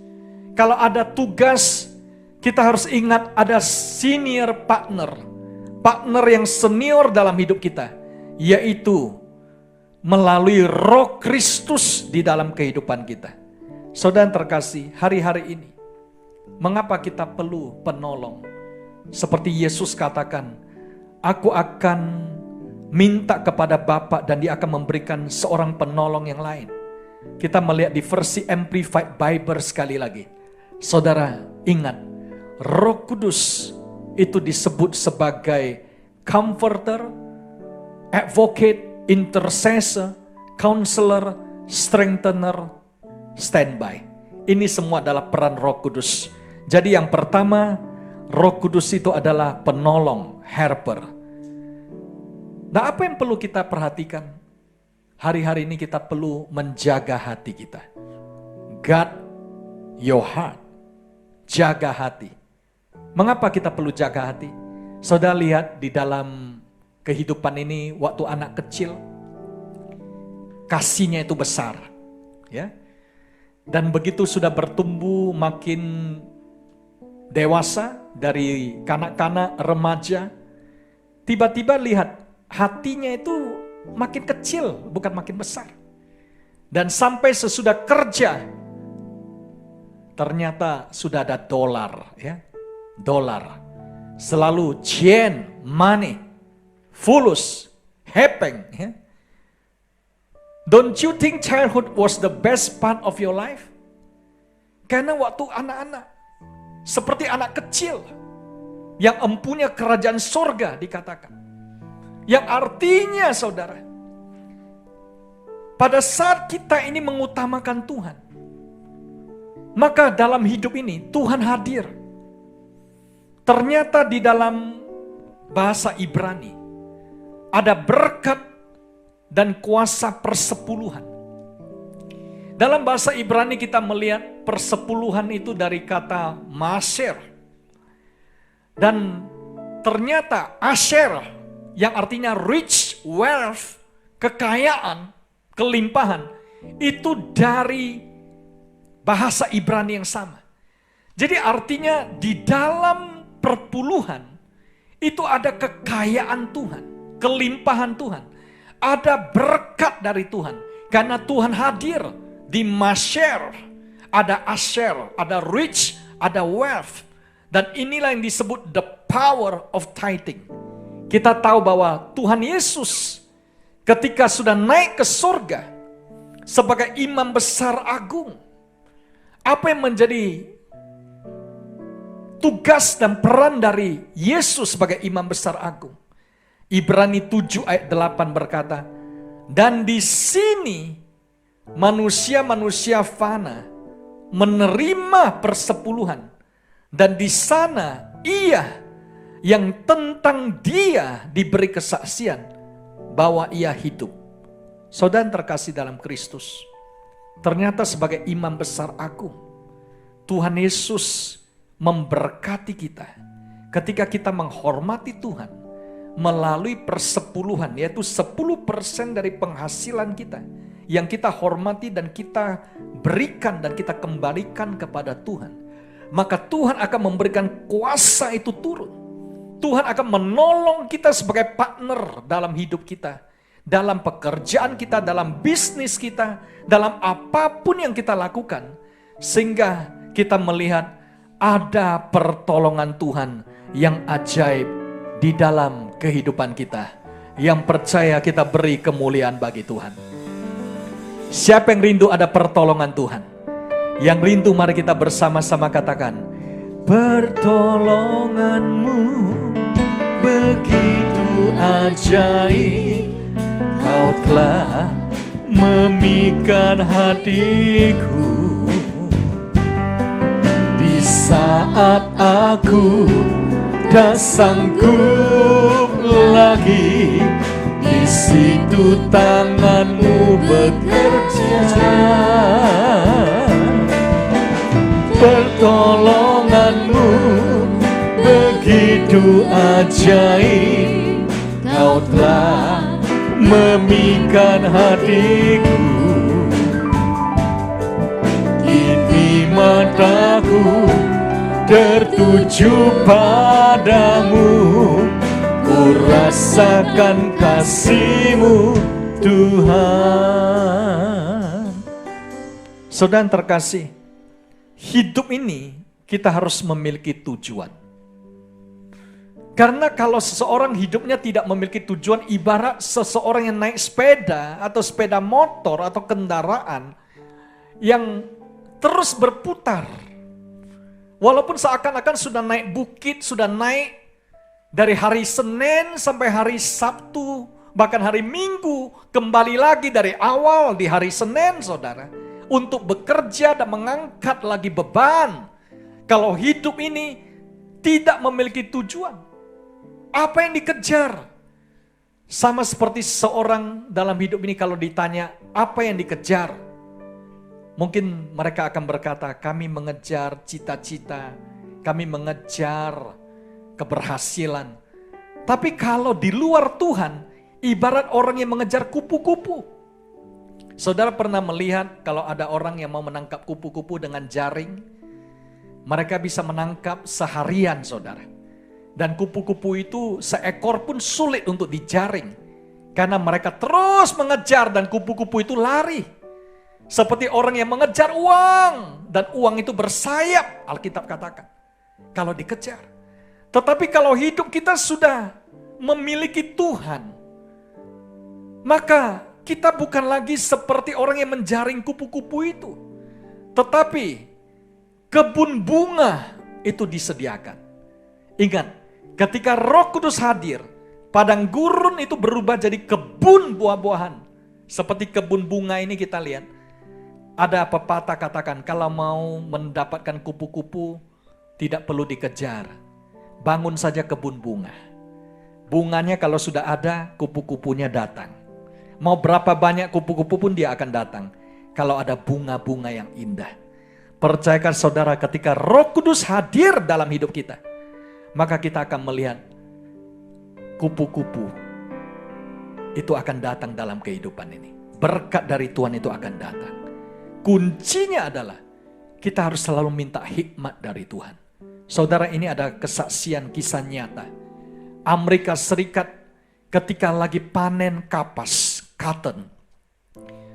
kalau ada tugas, kita harus ingat ada senior partner. Partner yang senior dalam hidup kita. Yaitu melalui Roh Kristus di dalam kehidupan kita. Saudara terkasih, hari-hari ini, mengapa kita perlu penolong? Seperti Yesus katakan, aku akan minta kepada Bapa dan Dia akan memberikan seorang penolong yang lain. Kita melihat di versi Amplified Bible sekali lagi. Saudara, ingat, Roh Kudus itu disebut sebagai comforter, advocate, intercessor, counselor, strengthener, standby. Ini semua adalah peran Roh Kudus. Jadi yang pertama, Roh Kudus itu adalah penolong, helper. Nah, apa yang perlu kita perhatikan? Hari-hari ini kita perlu menjaga hati kita. Guard your heart. Jaga hati. Mengapa kita perlu jaga hati? Saudara lihat di dalam kehidupan ini waktu anak kecil, kasihnya itu besar, ya. Dan begitu sudah bertumbuh makin dewasa, dari kanak-kanak, remaja, tiba-tiba lihat hatinya itu makin kecil, bukan makin besar. Dan sampai sesudah kerja, ternyata sudah ada dolar, ya, dolar. Selalu chen, money, fulus, hepeng, ya. Don't you think childhood was the best part of your life? Karena waktu anak-anak, seperti anak kecil yang empunya kerajaan sorga dikatakan. Yang artinya saudara, pada saat kita ini mengutamakan Tuhan, maka dalam hidup ini Tuhan hadir. Ternyata di dalam bahasa Ibrani ada berkat dan kuasa persepuluhan. Dalam bahasa Ibrani kita melihat persepuluhan itu dari kata maser. Dan ternyata asher yang artinya rich, wealth, kekayaan, kelimpahan, itu dari bahasa Ibrani yang sama. Jadi artinya di dalam perpuluhan itu ada kekayaan Tuhan, kelimpahan Tuhan. Ada berkat dari Tuhan karena Tuhan hadir. Di masher, ada asher, ada rich, ada wealth. Dan inilah yang disebut the power of tithing. Kita tahu bahwa Tuhan Yesus ketika sudah naik ke surga sebagai imam besar agung, apa yang menjadi tugas dan peran dari Yesus sebagai imam besar agung? Ibrani 7 ayat 8 berkata, dan di sini manusia-manusia fana menerima persepuluhan, dan di sana ia yang tentang dia diberi kesaksian bahwa ia hidup. Saudara terkasih dalam Kristus, ternyata sebagai imam besar agung, Tuhan Yesus memberkati kita ketika kita menghormati Tuhan melalui persepuluhan, yaitu 10% dari penghasilan kita yang kita hormati dan kita berikan dan kita kembalikan kepada Tuhan. Maka Tuhan akan memberikan kuasa itu turun. Tuhan akan menolong kita sebagai partner dalam hidup kita, dalam pekerjaan kita, dalam bisnis kita, dalam apapun yang kita lakukan. Sehingga kita melihat ada pertolongan Tuhan yang ajaib di dalam kehidupan kita. Yang percaya kita beri kemuliaan bagi Tuhan. Siapa yang rindu ada pertolongan Tuhan? Yang rindu mari kita bersama-sama katakan, pertolonganmu begitu ajaib, kau telah memikat hatiku. Di saat aku tak sanggup lagi, di situ tanganmu bekerja. Pertolonganmu begitu ajaib, kau telah memikat hatiku. Kini mataku tertuju padamu, ku rasakan kasih-Mu Tuhan. Saudara terkasih, hidup ini kita harus memiliki tujuan. Karena kalau seseorang hidupnya tidak memiliki tujuan, ibarat seseorang yang naik sepeda atau sepeda motor atau kendaraan yang terus berputar. Walaupun seakan-akan sudah naik bukit, sudah naik dari hari Senin sampai hari Sabtu, bahkan hari Minggu, kembali lagi dari awal di hari Senin, saudara, untuk bekerja dan mengangkat lagi beban. Kalau hidup ini tidak memiliki tujuan, apa yang dikejar? Sama seperti seorang dalam hidup ini kalau ditanya, apa yang dikejar? Mungkin mereka akan berkata, kami mengejar cita-cita, kami mengejar keberhasilan. Tapi kalau di luar Tuhan, ibarat orang yang mengejar kupu-kupu. Saudara pernah melihat kalau ada orang yang mau menangkap kupu-kupu dengan jaring, mereka bisa menangkap seharian, saudara. Dan kupu-kupu itu seekor pun sulit untuk dijaring. Karena mereka terus mengejar dan kupu-kupu itu lari. Seperti orang yang mengejar uang. Dan uang itu bersayap, Alkitab katakan. Kalau dikejar. Tetapi kalau hidup kita sudah memiliki Tuhan, maka kita bukan lagi seperti orang yang menjaring kupu-kupu itu. Tetapi kebun bunga itu disediakan. Ingat, ketika Roh Kudus hadir, padang gurun itu berubah jadi kebun buah-buahan. Seperti kebun bunga ini kita lihat. Ada pepatah katakan, kalau mau mendapatkan kupu-kupu, tidak perlu dikejar. Bangun saja kebun bunga. Bunganya kalau sudah ada, kupu-kupunya datang. Mau berapa banyak kupu-kupu pun dia akan datang. Kalau ada bunga-bunga yang indah. Percayakan saudara, ketika Roh Kudus hadir dalam hidup kita, maka kita akan melihat kupu-kupu itu akan datang dalam kehidupan ini. Berkat dari Tuhan itu akan datang. Kuncinya adalah kita harus selalu minta hikmat dari Tuhan. Saudara, ini ada kesaksian kisah nyata. Amerika Serikat ketika lagi panen kapas, cotton.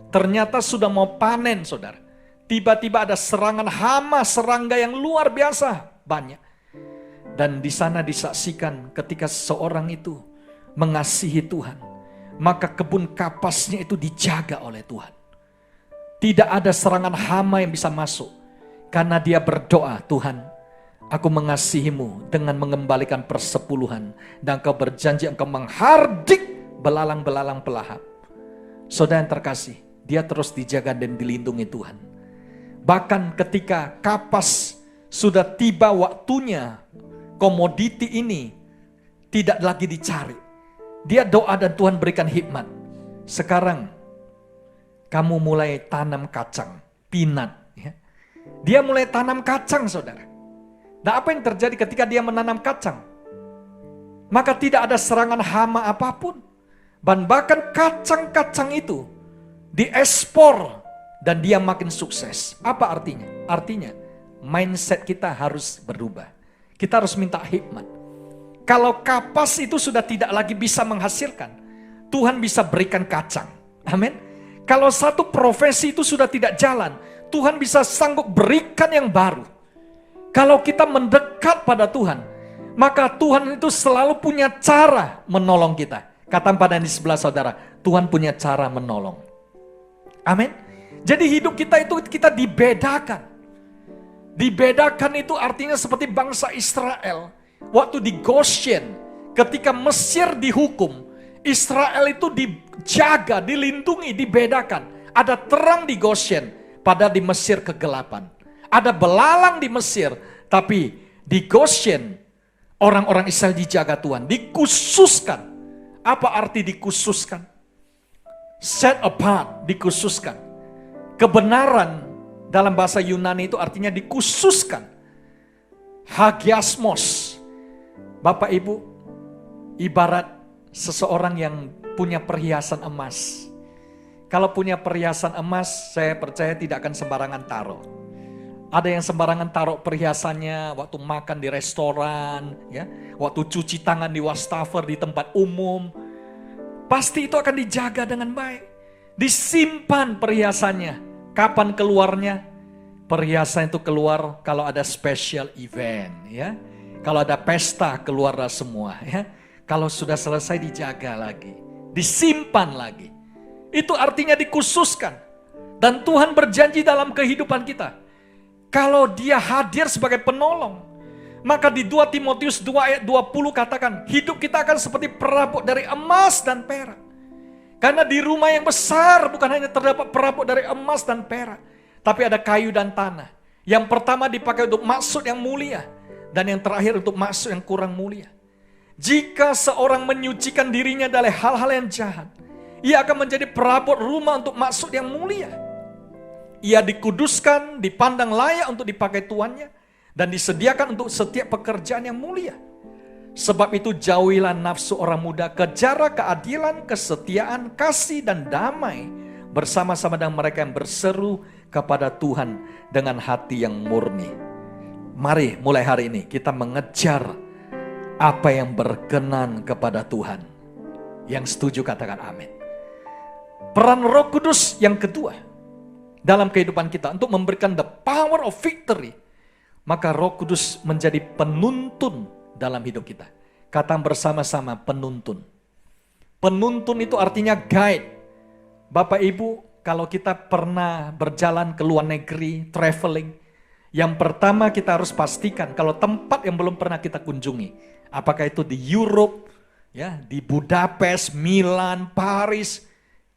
Ternyata sudah mau panen, saudara. Tiba-tiba ada serangan hama, serangga yang luar biasa banyak. Dan di sana disaksikan ketika seorang itu mengasihi Tuhan, maka kebun kapasnya itu dijaga oleh Tuhan. Tidak ada serangan hama yang bisa masuk. Karena dia berdoa, Tuhan, aku mengasihimu dengan mengembalikan persepuluhan. Dan kau berjanji engkau menghardik belalang-belalang pelahap. Saudara yang terkasih, dia terus dijaga dan dilindungi Tuhan. Bahkan ketika kapas sudah tiba waktunya, komoditi ini tidak lagi dicari. Dia doa dan Tuhan berikan hikmat. Sekarang kamu mulai tanam kacang, peanut. Ya. Dia mulai tanam kacang, saudara. Dan apa yang terjadi ketika dia menanam kacang? Maka tidak ada serangan hama apapun. Dan bahkan kacang-kacang itu diekspor dan dia makin sukses. Apa artinya? Artinya mindset kita harus berubah. Kita harus minta hikmat. Kalau kapas itu sudah tidak lagi bisa menghasilkan, Tuhan bisa berikan kacang. Amin. Kalau satu profesi itu sudah tidak jalan, Tuhan bisa sanggup berikan yang baru. Kalau kita mendekat pada Tuhan, maka Tuhan itu selalu punya cara menolong kita. Kata pada di sebelah saudara, Tuhan punya cara menolong. Amin. Jadi hidup kita itu kita dibedakan. Dibedakan itu artinya seperti bangsa Israel. Waktu di Goshen, ketika Mesir dihukum, Israel itu dijaga, dilindungi, dibedakan. Ada terang di Goshen, padahal di Mesir kegelapan. Ada belalang di Mesir, tapi di Goshen orang-orang Israel dijaga Tuhan, dikhususkan. Apa arti dikhususkan? Set apart, dikhususkan. Kebenaran dalam bahasa Yunani itu artinya dikhususkan. Hagiasmos. Bapak Ibu, ibarat seseorang yang punya perhiasan emas. Kalau punya perhiasan emas, saya percaya tidak akan sembarangan taruh. Ada yang sembarangan taruh perhiasannya waktu makan di restoran, ya, waktu cuci tangan di wastafel di tempat umum. Pasti itu akan dijaga dengan baik. Disimpan perhiasannya. Kapan keluarnya? Perhiasan itu keluar kalau ada special event, ya. Kalau ada pesta keluarlah semua, ya. Kalau sudah selesai dijaga lagi, disimpan lagi. Itu artinya dikhususkan. Dan Tuhan berjanji dalam kehidupan kita, kalau Dia hadir sebagai penolong, maka di 2 Timotius 2 ayat 20 katakan, hidup kita akan seperti perabot dari emas dan perak. Karena di rumah yang besar bukan hanya terdapat perabot dari emas dan perak, tapi ada kayu dan tanah. Yang pertama dipakai untuk maksud yang mulia, dan yang terakhir untuk maksud yang kurang mulia. Jika seorang menyucikan dirinya dari hal-hal yang jahat, ia akan menjadi perabot rumah untuk maksud yang mulia. Ia dikuduskan, dipandang layak untuk dipakai tuannya, dan disediakan untuk setiap pekerjaan yang mulia. Sebab itu jauhilah nafsu orang muda, kejarlah keadilan, kesetiaan, kasih dan damai bersama-sama dengan mereka yang berseru kepada Tuhan dengan hati yang murni. Mari mulai hari ini kita mengejar apa yang berkenan kepada Tuhan. Yang setuju katakan amin. Peran Roh Kudus yang kedua dalam kehidupan kita untuk memberikan the power of victory. Maka Roh Kudus menjadi penuntun dalam hidup kita. Kata bersama-sama penuntun. Penuntun itu artinya guide. Bapak Ibu, kalau kita pernah berjalan ke luar negeri, traveling, yang pertama kita harus pastikan kalau tempat yang belum pernah kita kunjungi, apakah itu di Europe, ya, di Budapest, Milan, Paris,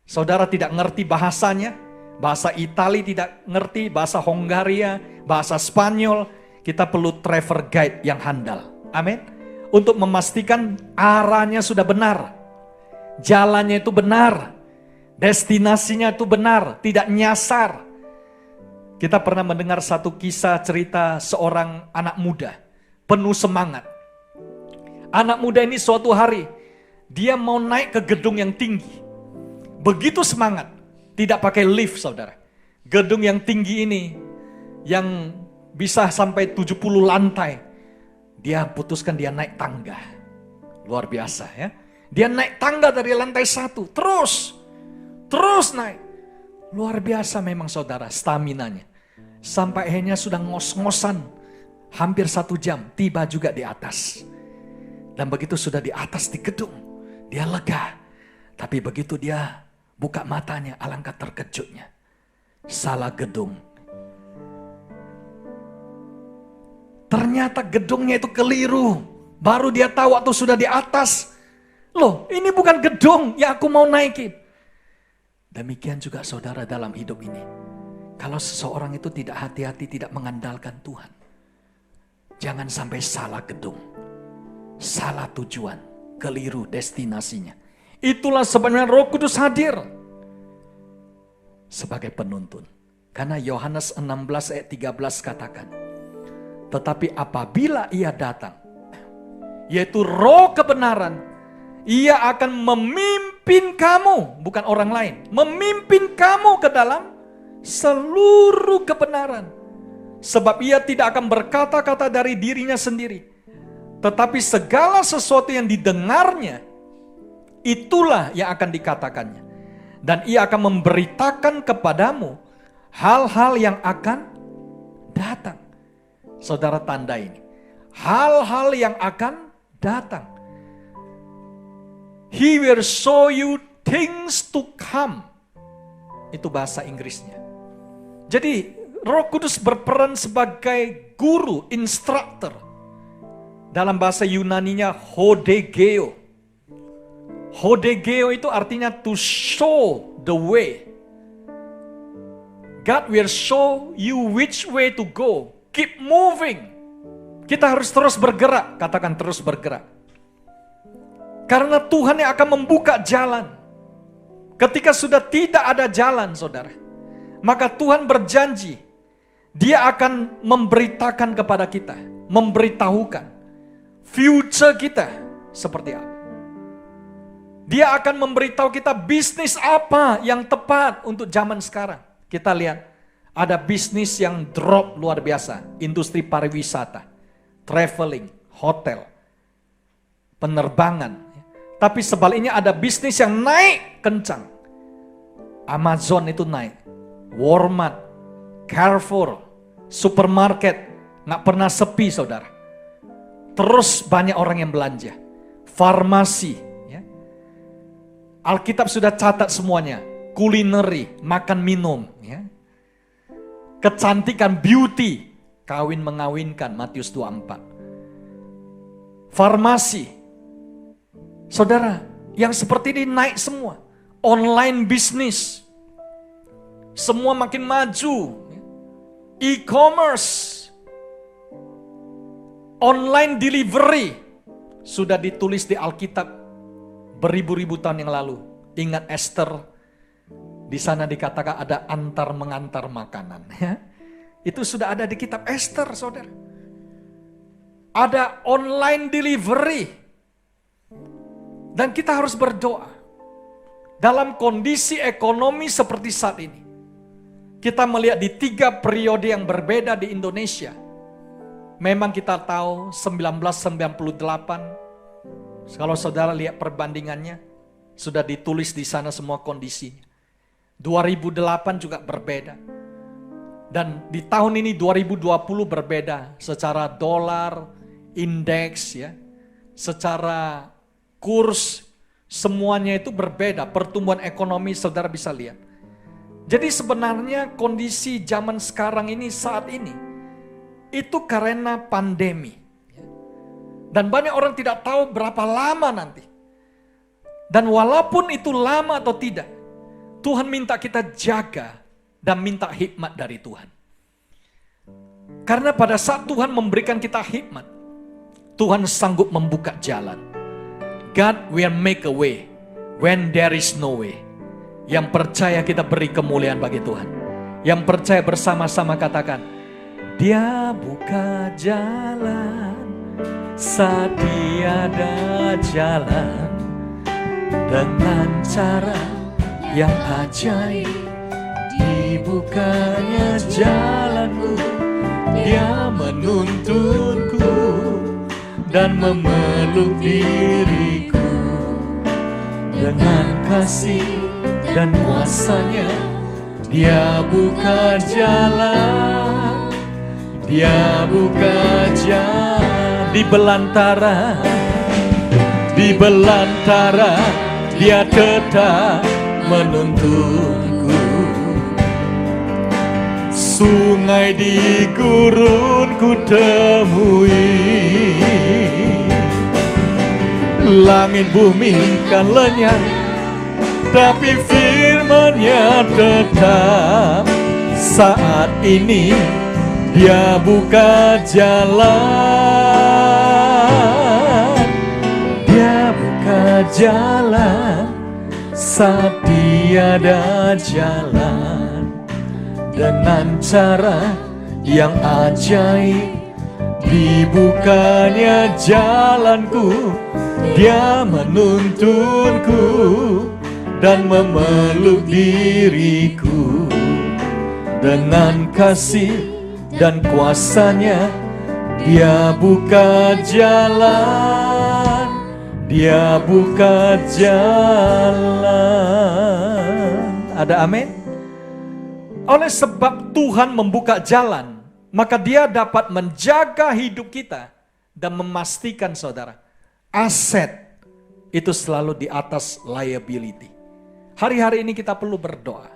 saudara tidak ngerti bahasanya, bahasa Itali tidak ngerti, bahasa Hongaria, bahasa Spanyol, kita perlu travel guide yang handal. Amin. Untuk memastikan arahnya sudah benar. Jalannya itu benar. Destinasinya itu benar, tidak nyasar. Kita pernah mendengar satu kisah cerita seorang anak muda, penuh semangat. Anak muda ini suatu hari, dia mau naik ke gedung yang tinggi. Begitu semangat, tidak pakai lift saudara. Gedung yang tinggi ini, yang bisa sampai 70 lantai. Dia putuskan dia naik tangga. Luar biasa ya. Dia naik tangga dari lantai 1. Terus naik. Luar biasa memang saudara staminanya. Sampai akhirnya sudah ngos-ngosan. Hampir 1 jam. Tiba juga di atas. Dan begitu sudah di atas di gedung. Dia lega. Tapi begitu dia buka matanya, alangkah terkejutnya. Salah gedung. Ternyata gedungnya itu keliru. Baru dia tahu waktu sudah di atas. Loh, ini bukan gedung yang aku mau naikin. Demikian juga saudara dalam hidup ini. Kalau seseorang itu tidak hati-hati, tidak mengandalkan Tuhan. Jangan sampai salah gedung. Salah tujuan. Keliru destinasinya. Itulah sebenarnya Roh Kudus hadir. Sebagai penuntun. Karena Yohanes 16 ayat 13 katakan. Tetapi apabila ia datang, yaitu Roh kebenaran, ia akan memimpin kamu, bukan orang lain, memimpin kamu ke dalam seluruh kebenaran. Sebab ia tidak akan berkata-kata dari dirinya sendiri, tetapi segala sesuatu yang didengarnya, itulah yang akan dikatakannya. Dan ia akan memberitakan kepadamu hal-hal yang akan datang. Saudara tanda ini. Hal-hal yang akan datang. He will show you things to come. Itu bahasa Inggrisnya. Jadi Roh Kudus berperan sebagai guru, instructor. Dalam bahasa Yunaninya hodegeo. Hodegeo itu artinya to show the way. God will show you which way to go. Keep moving. Kita harus terus bergerak. Katakan terus bergerak. Karena Tuhan yang akan membuka jalan. Ketika sudah tidak ada jalan saudara. Maka Tuhan berjanji. Dia akan memberitakan kepada kita. Memberitahukan. Future kita seperti apa. Dia akan memberitahu kita bisnis apa yang tepat untuk zaman sekarang. Kita lihat. Ada bisnis yang drop luar biasa. Industri pariwisata, traveling, hotel, penerbangan. Tapi sebaliknya ada bisnis yang naik kencang. Amazon itu naik. Walmart, Carrefour, supermarket. Nggak pernah sepi saudara. Terus banyak orang yang belanja. Farmasi. Ya. Alkitab sudah catat semuanya. Kulineri, makan minum. Ya. Kecantikan, beauty, kawin mengawinkan, Matius 24. Farmasi. Saudara, yang seperti ini naik semua. Online business. Semua makin maju. E-commerce. Online delivery. Sudah ditulis di Alkitab beribu-ribu tahun yang lalu. Ingat Esther. Di sana dikatakan ada antar mengantar makanan. Ya. Itu sudah ada di kitab Esther, saudara. ada online delivery. Dan kita harus berdoa. Dalam kondisi ekonomi seperti saat ini, kita melihat di 3 periode yang berbeda di Indonesia. Memang kita tahu 1998, kalau saudara lihat perbandingannya, sudah ditulis di sana semua kondisinya. 2008 juga berbeda. Dan di tahun ini 2020 berbeda secara dolar, indeks ya, secara kurs, semuanya itu berbeda. Pertumbuhan ekonomi saudara bisa lihat. Jadi sebenarnya kondisi zaman sekarang ini, saat ini, itu karena pandemi. Dan banyak orang tidak tahu berapa lama nanti. Dan walaupun itu lama atau tidak, Tuhan minta kita jaga dan minta hikmat dari Tuhan. Karena pada saat Tuhan memberikan kita hikmat, Tuhan sanggup membuka jalan. God will make a way when there is no way. Yang percaya kita beri kemuliaan bagi Tuhan. Yang percaya bersama-sama katakan, Dia buka jalan saat tiada jalan, dengan cara yang ajaib. Dibukanya jalanku, Dia menuntunku dan memeluk diriku. Dengan kasih dan kuasa-Nya, Dia buka jalan. Dia buka jalan di belantara, Dia tetap menuntunku. Sungai di gurun ku temui, langit bumi kan lenyap, tapi firman-Nya tetap. Saat ini Dia buka jalan, Dia buka jalan saat tiada jalan, dengan cara yang ajaib. Dibukanya jalanku, Dia menuntunku dan memeluk diriku. Dengan kasih dan kuasa-Nya, Dia buka jalan. Dia buka jalan. Ada amin? Oleh sebab Tuhan membuka jalan, maka Dia dapat menjaga hidup kita dan memastikan saudara, aset itu selalu di atas liability. Hari-hari ini kita perlu berdoa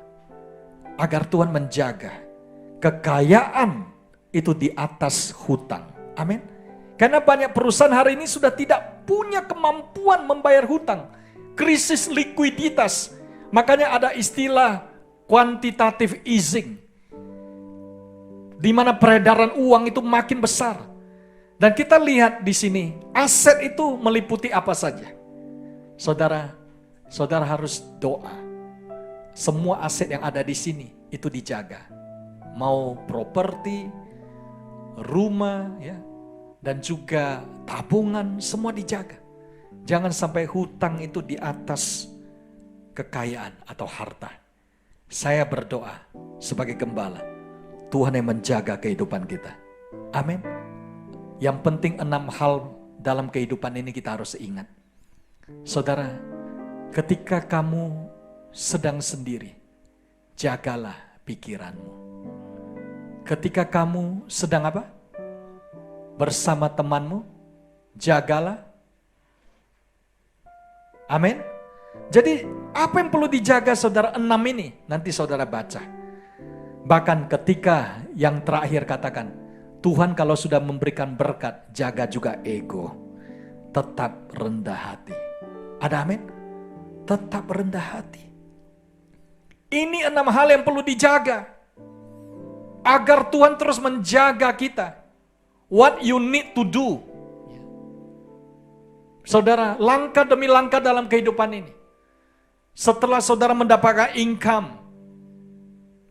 agar Tuhan menjaga kekayaan itu di atas hutang. Amin. Karena banyak perusahaan hari ini sudah tidak punya kemampuan membayar hutang. Krisis likuiditas. Makanya ada istilah quantitative easing, di mana peredaran uang itu makin besar. Dan kita lihat di sini, aset itu meliputi apa saja. Saudara harus doa. Semua aset yang ada di sini itu dijaga. Mau properti, rumah, ya, dan juga tabungan, semua dijaga. Jangan sampai hutang itu di atas kekayaan atau harta. Saya berdoa sebagai gembala, Tuhan yang menjaga kehidupan kita. Amin. Yang penting 6 hal dalam kehidupan ini kita harus ingat. Saudara, ketika kamu sedang sendiri, jagalah pikiranmu. Ketika kamu sedang apa? Bersama temanmu, jagalah. Amin. Jadi apa yang perlu dijaga saudara 6 ini? Nanti saudara baca. Bahkan ketika yang terakhir katakan, Tuhan kalau sudah memberikan berkat, jaga juga ego. Tetap rendah hati. Ada amin? Tetap rendah hati. Ini 6 hal yang perlu dijaga. Agar Tuhan terus menjaga kita. What you need to do. Saudara, langkah demi langkah dalam kehidupan ini. Setelah saudara mendapatkan income,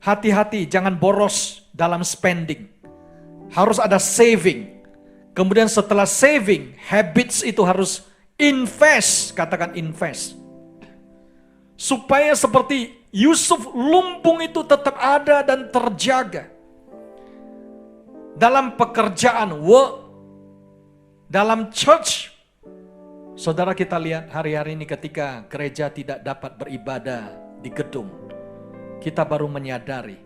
hati-hati jangan boros dalam spending. Harus ada saving. Kemudian setelah saving, habits itu harus invest, katakan invest. Supaya seperti Yusuf, lumbung itu tetap ada dan terjaga. Dalam pekerjaan, work, dalam church. Saudara, kita lihat hari-hari ini ketika gereja tidak dapat beribadah di gedung, kita baru menyadari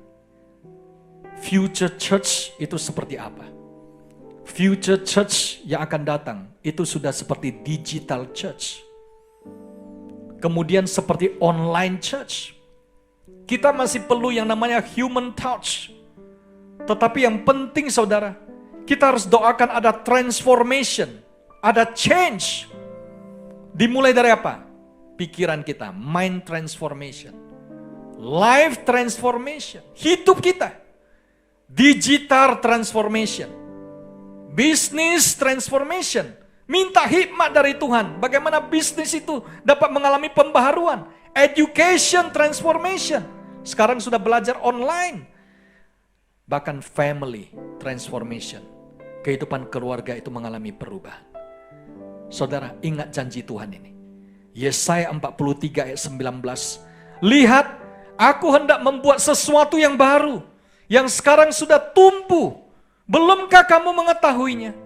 future church itu seperti apa. Future church yang akan datang itu sudah seperti digital church. Kemudian seperti online church. Kita masih perlu yang namanya human touch. Tetapi yang penting saudara, kita harus doakan ada transformation, ada change. Dimulai dari apa? Pikiran kita, mind transformation. Life transformation, hidup kita. Digital transformation. Business transformation. Minta hikmat dari Tuhan. Bagaimana bisnis itu dapat mengalami pembaharuan. Education transformation. Sekarang sudah belajar online. Bahkan family transformation. Kehidupan keluarga itu mengalami perubahan. Saudara, ingat janji Tuhan ini. Yesaya 43 ayat 19. Lihat, aku hendak membuat sesuatu yang baru. Yang sekarang sudah tumbuh. Belumkah kamu mengetahuinya?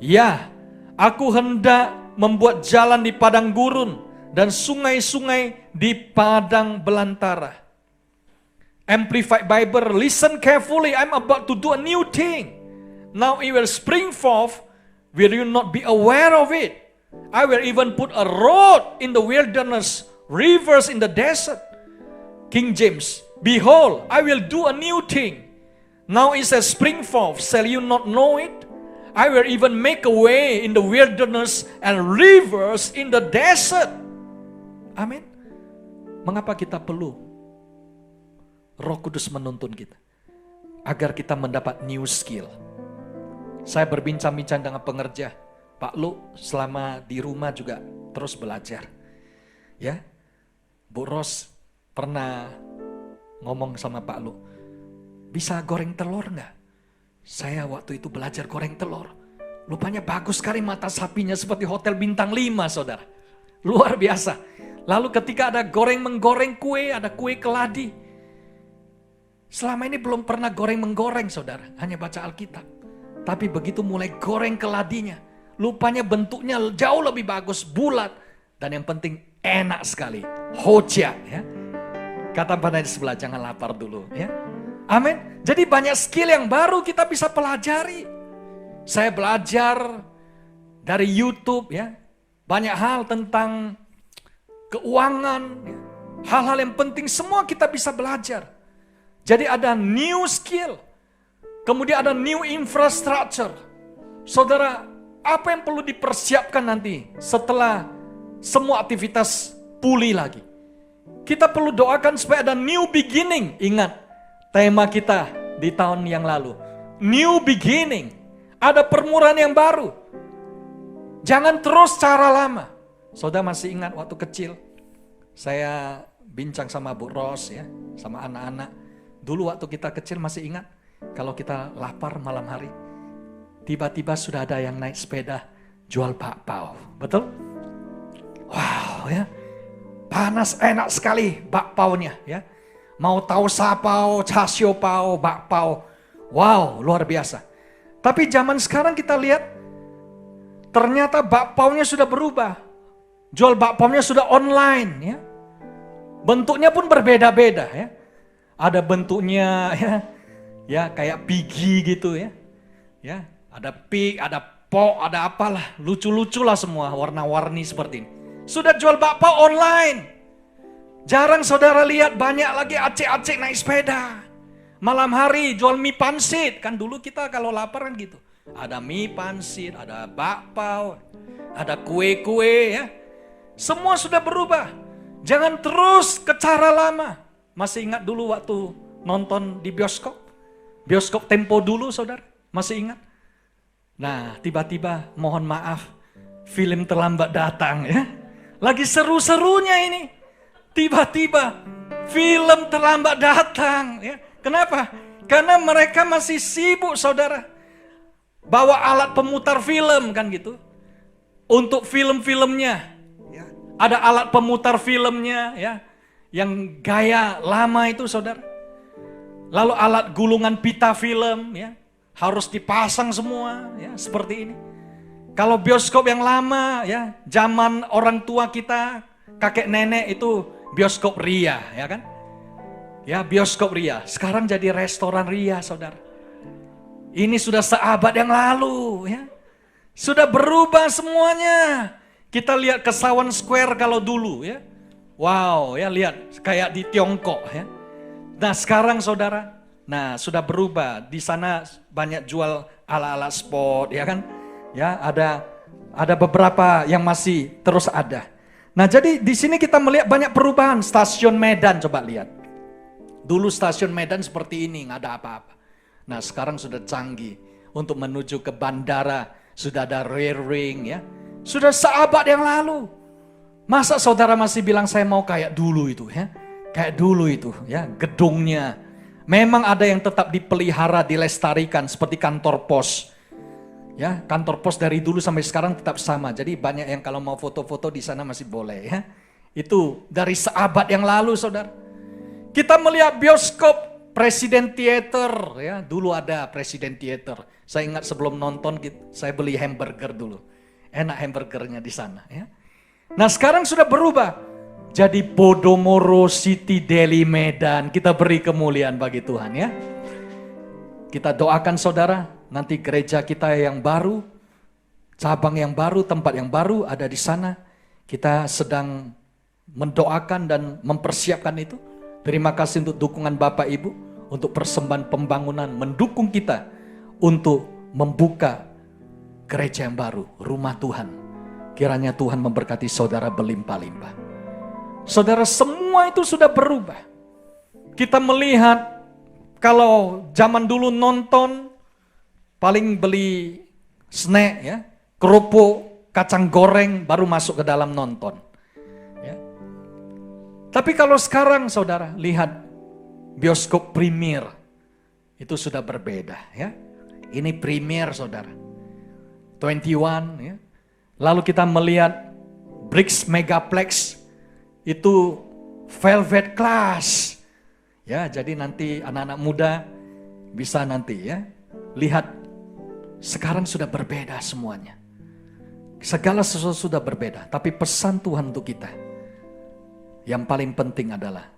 Ya, aku hendak membuat jalan di padang gurun dan sungai-sungai di padang belantara. Amplified Bible, listen carefully, I'm about to do a new thing. Now it will spring forth, will you not be aware of it? I will even put a road in the wilderness, rivers in the desert. King James, behold, I will do a new thing. Now it says spring forth, shall you not know it? I will even make a way in the wilderness and rivers in the desert. Amin. Mengapa kita perlu Roh Kudus menuntun kita? Agar kita mendapat new skill. Saya berbincang-bincang dengan pengerja. Pak Lu selama di rumah juga terus belajar. Ya, Bu Ros pernah ngomong sama Pak Lu, bisa goreng telur nggak? Saya waktu itu belajar goreng telur. Lupanya bagus sekali mata sapinya seperti hotel bintang 5 saudara. Luar biasa. Lalu ketika ada menggoreng kue, ada kue keladi. Selama ini belum pernah menggoreng saudara. Hanya baca Alkitab. Tapi begitu mulai goreng keladinya. Lupanya bentuknya jauh lebih bagus, bulat. Dan yang penting enak sekali. Hoja ya. Kata pada di sebelah, jangan lapar dulu ya. Amin. Jadi banyak skill yang baru kita bisa pelajari. Saya belajar dari YouTube ya. Banyak hal tentang keuangan. Ya. Hal-hal yang penting semua kita bisa belajar. Jadi ada new skill. Kemudian ada new infrastructure. Saudara, apa yang perlu dipersiapkan nanti setelah semua aktivitas pulih lagi? Kita perlu doakan supaya ada new beginning. Ingat, tema kita di tahun yang lalu. New beginning. Ada permulaan yang baru. Jangan terus cara lama. Saudara masih ingat waktu kecil, saya bincang sama Bu Ros ya, sama anak-anak. Dulu waktu kita kecil masih ingat, kalau kita lapar malam hari, tiba-tiba sudah ada yang naik sepeda jual bakpao. Betul? Wow ya. Panas enak sekali bakpaunya ya. Mau tahu sapau, chasio pao, bakpao. Wow, luar biasa. Tapi zaman sekarang kita lihat ternyata bakpaunya sudah berubah. Jual bakpaunya sudah online ya. Bentuknya pun berbeda-beda ya. Ada bentuknya ya kayak pigi gitu ya. Ya, ada pig, ada pok, ada apalah, lucu-lucu lah semua, warna-warni seperti ini. Sudah jual bakpao online. Jarang saudara lihat banyak lagi acik-acik naik sepeda. Malam hari jual mie pansit. Kan dulu kita kalau lapar kan gitu. Ada mie pansit, ada bakpao, ada kue-kue ya. Semua sudah berubah. Jangan terus ke cara lama. Masih ingat dulu waktu nonton di bioskop? Bioskop Tempo dulu saudara. Masih ingat? Nah tiba-tiba mohon maaf. Film terlambat datang ya. Lagi seru-serunya ini. Tiba-tiba film terlambat datang ya. Kenapa? Karena mereka masih sibuk saudara. bawa alat pemutar film kan gitu. Untuk film-filmnya, ya. Ada alat pemutar filmnya ya, yang gaya lama itu saudara. Lalu alat gulungan pita film ya, harus dipasang semua ya, seperti ini. Kalau bioskop yang lama ya, zaman orang tua kita, kakek nenek itu bioskop ria ya kan. Ya, bioskop ria. Sekarang jadi restoran ria saudara. Ini sudah seabad yang lalu ya. Sudah berubah semuanya. Kita lihat Kesawan Square kalau dulu ya. Wow ya, lihat kayak di Tiongkok ya. Nah sekarang saudara, nah sudah berubah. Di sana banyak jual ala-ala sport ya kan. Ya ada beberapa yang masih terus ada. Nah jadi di sini kita melihat banyak perubahan. Stasiun Medan coba lihat. Dulu stasiun Medan seperti ini, nggak ada apa-apa. Nah sekarang sudah canggih. Untuk menuju ke bandara sudah ada rail ring ya. Sudah seabad yang lalu. Masa saudara masih bilang saya mau kayak dulu itu ya. Kayak dulu itu ya, gedungnya. Memang ada yang tetap dipelihara, dilestarikan seperti kantor pos. Ya, kantor pos dari dulu sampai sekarang tetap sama. Jadi banyak yang kalau mau foto-foto di sana masih boleh ya. Itu dari seabad yang lalu saudara. Kita melihat bioskop Presiden Theater ya, dulu ada Presiden Theater. Saya ingat sebelum nonton saya beli hamburger dulu. Enak hamburgernya di sana ya. Nah, sekarang sudah berubah. Jadi Podomoro City Deli Medan. Kita beri kemuliaan bagi Tuhan ya. Kita doakan saudara, nanti gereja kita yang baru, cabang yang baru, tempat yang baru ada di sana. Kita sedang mendoakan dan mempersiapkan itu. Terima kasih untuk dukungan Bapak Ibu, untuk persembahan pembangunan, mendukung kita untuk membuka gereja yang baru, rumah Tuhan. Kiranya Tuhan memberkati saudara berlimpah-limpah. Saudara, semua itu sudah berubah. Kita melihat kalau zaman dulu nonton paling beli snack ya, kerupuk, kacang goreng baru masuk ke dalam nonton. Ya. Tapi kalau sekarang saudara lihat bioskop premier itu sudah berbeda ya. Ini premier saudara. 21 ya. Lalu kita melihat Brix Megaplex itu velvet class. Ya, jadi nanti anak-anak muda bisa nanti ya lihat sekarang sudah berbeda semuanya. Segala sesuatu sudah berbeda, tapi pesan Tuhan untuk kita yang paling penting adalah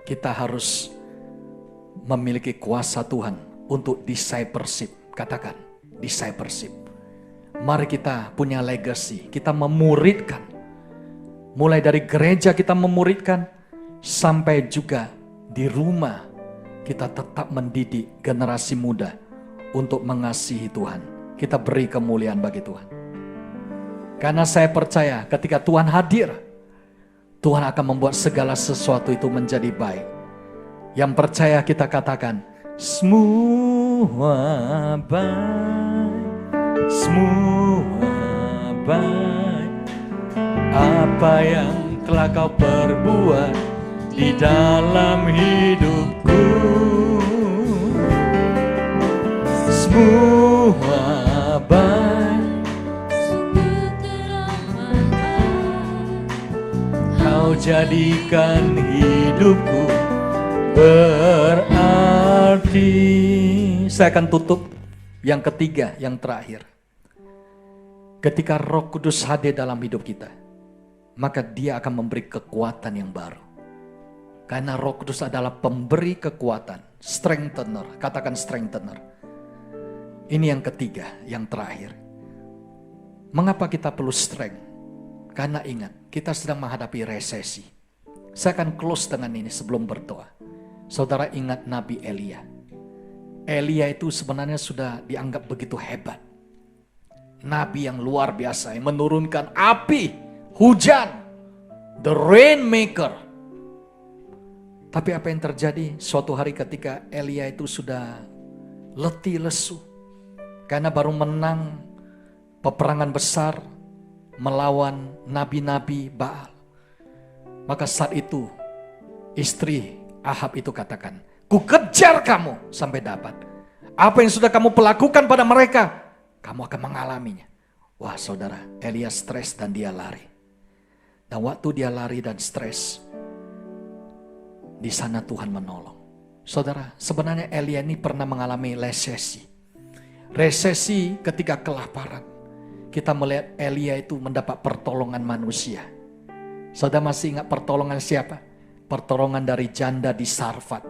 kita harus memiliki kuasa Tuhan untuk discipleship. Katakan, discipleship. Mari kita punya legacy, kita memuridkan. Mulai dari gereja kita memuridkan, sampai juga di rumah kita tetap mendidik generasi muda untuk mengasihi Tuhan. Kita beri kemuliaan bagi Tuhan. Karena saya percaya ketika Tuhan hadir, Tuhan akan membuat segala sesuatu itu menjadi baik. Yang percaya kita katakan, semua baik, semua baik. Apa yang telah kau perbuat di dalam hidupku, semua baik. Kau jadikan hidupku berarti. Saya akan tutup yang ketiga, yang terakhir. Ketika Roh Kudus hadir dalam hidup kita, maka Dia akan memberi kekuatan yang baru. Karena Roh Kudus adalah pemberi kekuatan, strengthener. Katakan strengthener. Ini yang ketiga, yang terakhir. Mengapa kita perlu strength? Karena ingat, kita sedang menghadapi resesi. Saya akan close dengan ini sebelum berdoa. Saudara ingat Nabi Elia. Elia itu sebenarnya sudah dianggap begitu hebat. Nabi yang luar biasa, yang menurunkan api, hujan, the rainmaker. Tapi apa yang terjadi suatu hari ketika Elia itu sudah letih lesu. Karena baru menang peperangan besar melawan nabi-nabi Baal. Maka saat itu istri Ahab itu katakan, ku kejar kamu sampai dapat. Apa yang sudah kamu pelakukan pada mereka, kamu akan mengalaminya. Wah saudara, Elia stres dan dia lari. Dan waktu dia lari dan stres, di sana Tuhan menolong. Saudara, sebenarnya Elia ini pernah mengalami resesi. Resesi ketika kelaparan. Kita melihat Elia itu mendapat pertolongan manusia. Saudara masih ingat pertolongan siapa? Pertolongan dari janda di Sarfat.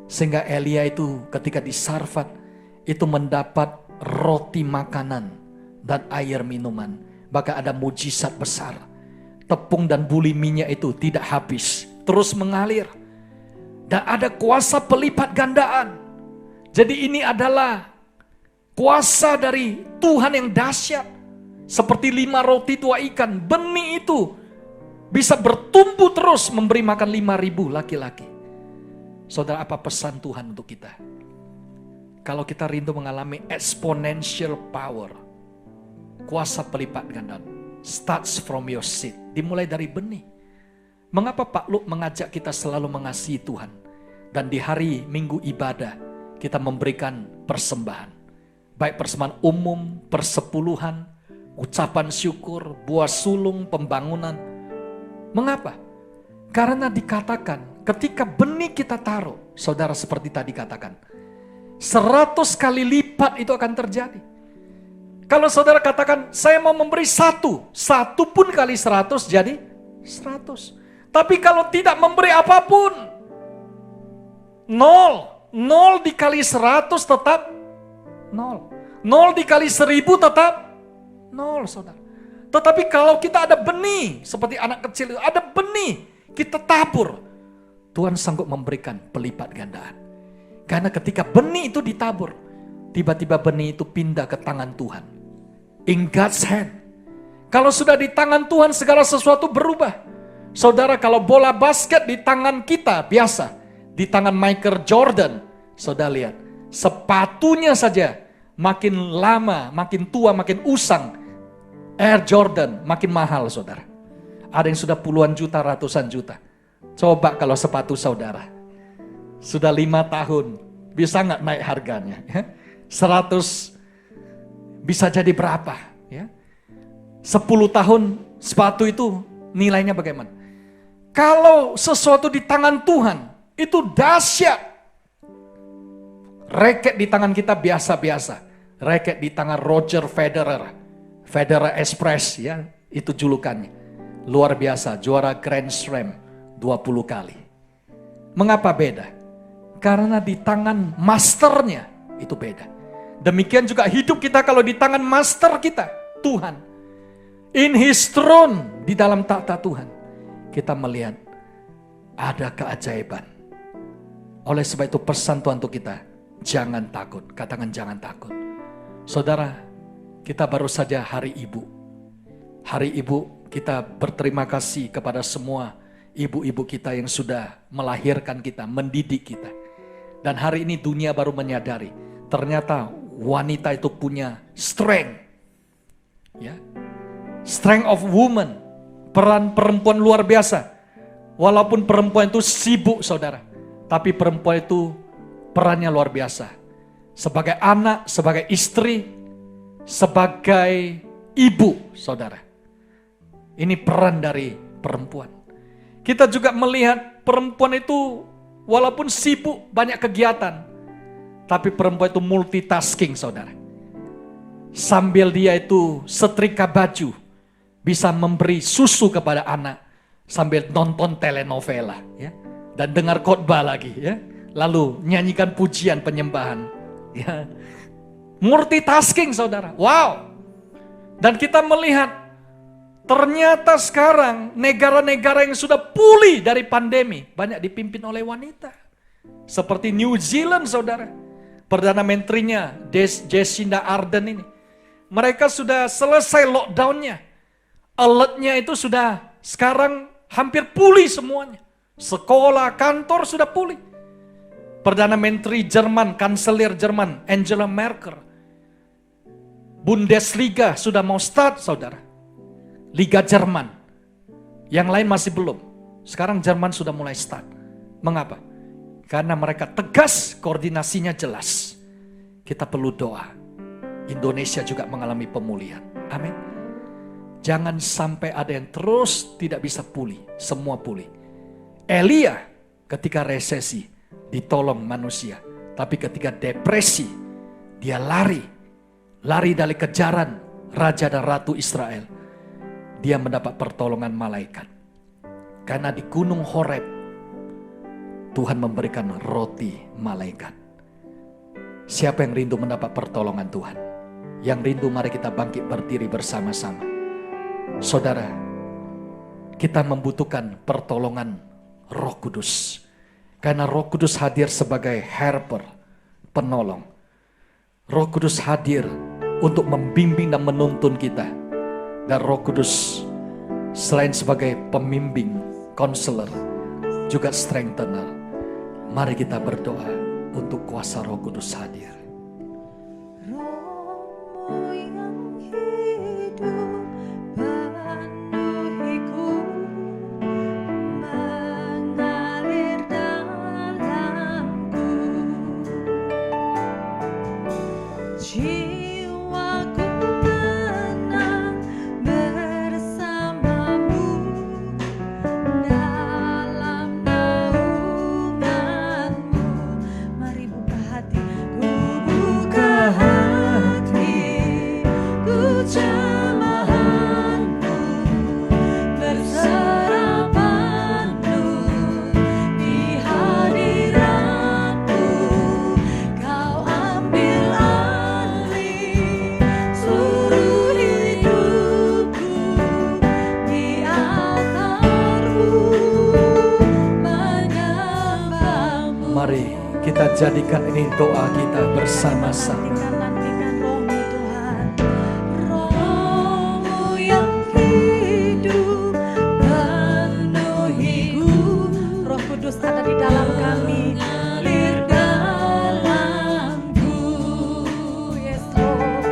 Sehingga Elia itu ketika di Sarfat itu mendapat roti makanan dan air minuman. Bahkan ada mujizat besar. Tepung dan buli minyak itu tidak habis, terus mengalir. Dan ada kuasa pelipat gandaan. Jadi ini adalah kuasa dari Tuhan yang dahsyat. Seperti 5 roti 2 ikan, benih itu bisa bertumbuh terus memberi makan 5.000 laki-laki. Saudara, apa pesan Tuhan untuk kita? Kalau kita rindu mengalami exponential power, kuasa pelipat gandaan, starts from your seed, dimulai dari benih. Mengapa Pak Luk mengajak kita selalu mengasihi Tuhan? Dan di hari Minggu ibadah kita memberikan persembahan. Baik persembahan umum, persepuluhan, ucapan syukur, buah sulung, pembangunan. Mengapa? Karena dikatakan ketika benih kita taruh, saudara seperti tadi katakan, 100 kali lipat itu akan terjadi. Kalau saudara katakan, saya mau memberi 1 pun kali 100 jadi 100. Tapi kalau tidak memberi apapun, 0 dikali 100 tetap 0. 0 dikali 1000 tetap 0, saudara. Tetapi kalau kita ada benih, seperti anak kecil, ada benih, kita tabur, Tuhan sanggup memberikan pelipat gandaan. Karena ketika benih itu ditabur, tiba-tiba benih itu pindah ke tangan Tuhan. In God's hand. Kalau sudah di tangan Tuhan, segala sesuatu berubah. Saudara, kalau bola basket di tangan kita biasa, di tangan Michael Jordan, saudara lihat, sepatunya saja makin lama, makin tua, makin usang, Air Jordan makin mahal, saudara. Ada yang sudah puluhan juta, ratusan juta. Coba kalau sepatu saudara sudah 5 tahun, bisa nggak naik harganya? 100 bisa jadi berapa? Ya? 10 tahun sepatu itu nilainya bagaimana? Kalau sesuatu di tangan Tuhan, itu dahsyat. Raket di tangan kita biasa-biasa. Raket di tangan Roger Federer. Federer Express, ya, itu julukannya. Luar biasa, juara Grand Slam 20 kali. Mengapa beda? Karena di tangan masternya itu beda. Demikian juga hidup kita kalau di tangan master kita, Tuhan. In His throne, di dalam takhta Tuhan, kita melihat ada keajaiban. Oleh sebab itu pesan Tuhan untuk kita, jangan takut. Katakan jangan takut. Saudara, kita baru saja Hari Ibu. Hari Ibu, kita berterima kasih kepada semua ibu-ibu kita yang sudah melahirkan kita, mendidik kita. Dan hari ini dunia baru menyadari, ternyata wanita itu punya strength. Ya. Strength of woman, peran perempuan luar biasa. Walaupun perempuan itu sibuk, saudara, tapi perempuan itu perannya luar biasa. Sebagai anak, sebagai istri, sebagai ibu, saudara. Ini peran dari perempuan. Kita juga melihat perempuan itu walaupun sibuk banyak kegiatan, tapi perempuan itu multitasking, saudara. Sambil dia itu setrika baju, bisa memberi susu kepada anak sambil nonton telenovela, ya, dan dengar khotbah lagi, ya, lalu nyanyikan pujian penyembahan, ya. Multitasking, saudara. Wow. Dan kita melihat ternyata sekarang negara-negara yang sudah pulih dari pandemi banyak dipimpin oleh wanita. Seperti New Zealand, saudara. Perdana Menterinya Jacinda Ardern ini. Mereka sudah selesai lockdownnya. Alertnya itu sudah sekarang hampir pulih semuanya. Sekolah, kantor sudah pulih. Perdana Menteri Jerman, Kanselir Jerman, Angela Merkel. Bundesliga sudah mau start, saudara. Liga Jerman. Yang lain masih belum. Sekarang Jerman sudah mulai start. Mengapa? Karena mereka tegas, koordinasinya jelas. Kita perlu doa. Indonesia juga mengalami pemulihan. Amin. Jangan sampai ada yang terus tidak bisa pulih. Semua pulih. Elia ketika resesi ditolong manusia. Tapi ketika depresi dia lari dari kejaran raja dan ratu Israel. Dia mendapat pertolongan malaikat. Karena di gunung Horeb Tuhan memberikan roti malaikat. Siapa yang rindu mendapat pertolongan Tuhan? Yang rindu, mari kita bangkit berdiri bersama-sama. Saudara, kita membutuhkan pertolongan Roh Kudus. Karena Roh Kudus hadir sebagai helper, penolong. Roh Kudus hadir untuk membimbing dan menuntun kita. Dan Roh Kudus selain sebagai pembimbing, counselor, juga strengthener. Mari kita berdoa untuk kuasa Roh Kudus hadir. Roh-Mu yang hidup penuhiku, mengalir dalamku. Jiwaku tenang bersamamu dalam naunganmu. Mari buka hati, ku buka hati, ku jamahanmu, berserah penuh di hadiratmu. Kau ambil alih seluruh hidupku, di altarmu menyembahmu. Mari kita jadikan ini doa kita bersama-sama. Nantikan Roh-Mu Tuhan, Roh-Mu yang hidup penuhiku. Roh Kudus ada di dalam kami, mengalir dalamku. Yes Lord.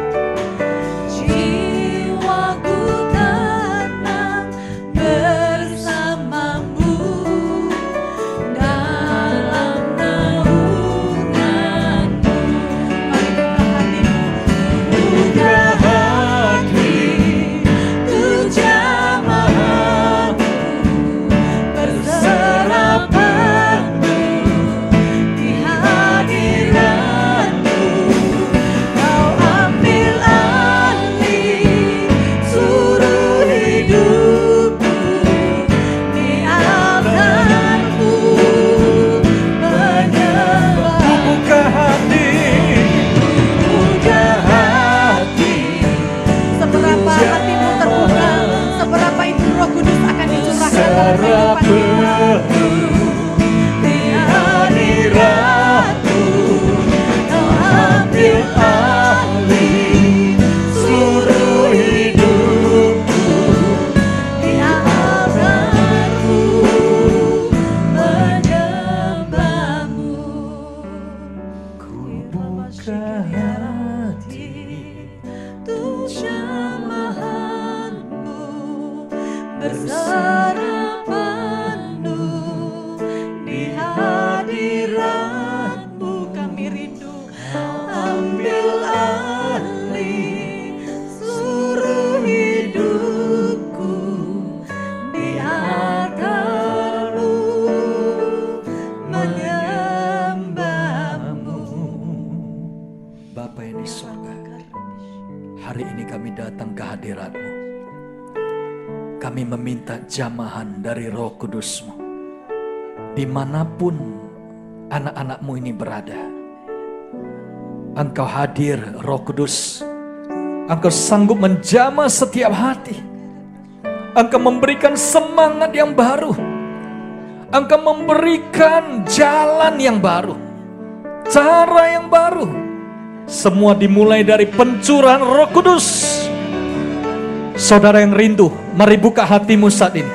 Jiwaku tenang bersamamu dalam naunganmu. Mari buka hati, ku jamahanmu, berserah penuh di hadiratmu. Kau ambil alih seluruh hidupku, di altarmu menyembahmu. Buka hati, Buka hati, seberapa hatimu terbuka, seberapa itu Roh Kudus akan dicurahkan dalam kehidupan kita. Di hadiratmu, Kau ambil alih seluruh hidupku, di altarmu menyembahmu. ku buka hati. Untuk jamahanmu, berserah penuh di hadiratmu. Kami rindu, ambil alih seluruh hidupku, di altarmu menyembahmu. Bapa yang di surga, hari ini kami datang ke hadirat-Mu. Kami meminta jamahan dari Roh Kudus-Mu. Dimanapun anak-anak-Mu ini berada, Engkau hadir, Roh Kudus. Engkau sanggup menjamah setiap hati. Engkau memberikan semangat yang baru. Engkau memberikan jalan yang baru, cara yang baru. Semua dimulai dari pencurahan Roh Kudus. Saudara yang rindu, mari buka hatimu saat ini.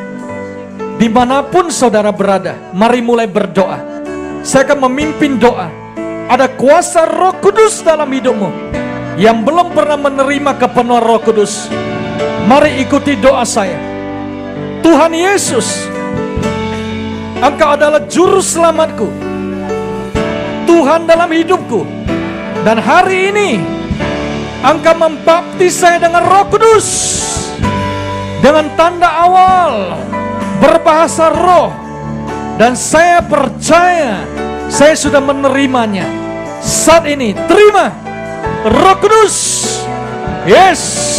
Dimanapun saudara berada, mari mulai berdoa. Saya akan memimpin doa. Ada kuasa Roh Kudus dalam hidupmu. Yang belum pernah menerima kepenuhan Roh Kudus, mari ikuti doa saya. Tuhan Yesus, Engkau adalah juru selamatku, Tuhan dalam hidupku. Dan hari ini Engkau membaptis saya dengan Roh Kudus, dengan tanda awal berbahasa roh. Dan saya percaya saya sudah menerimanya. Saat ini terima Roh Kudus. Yes.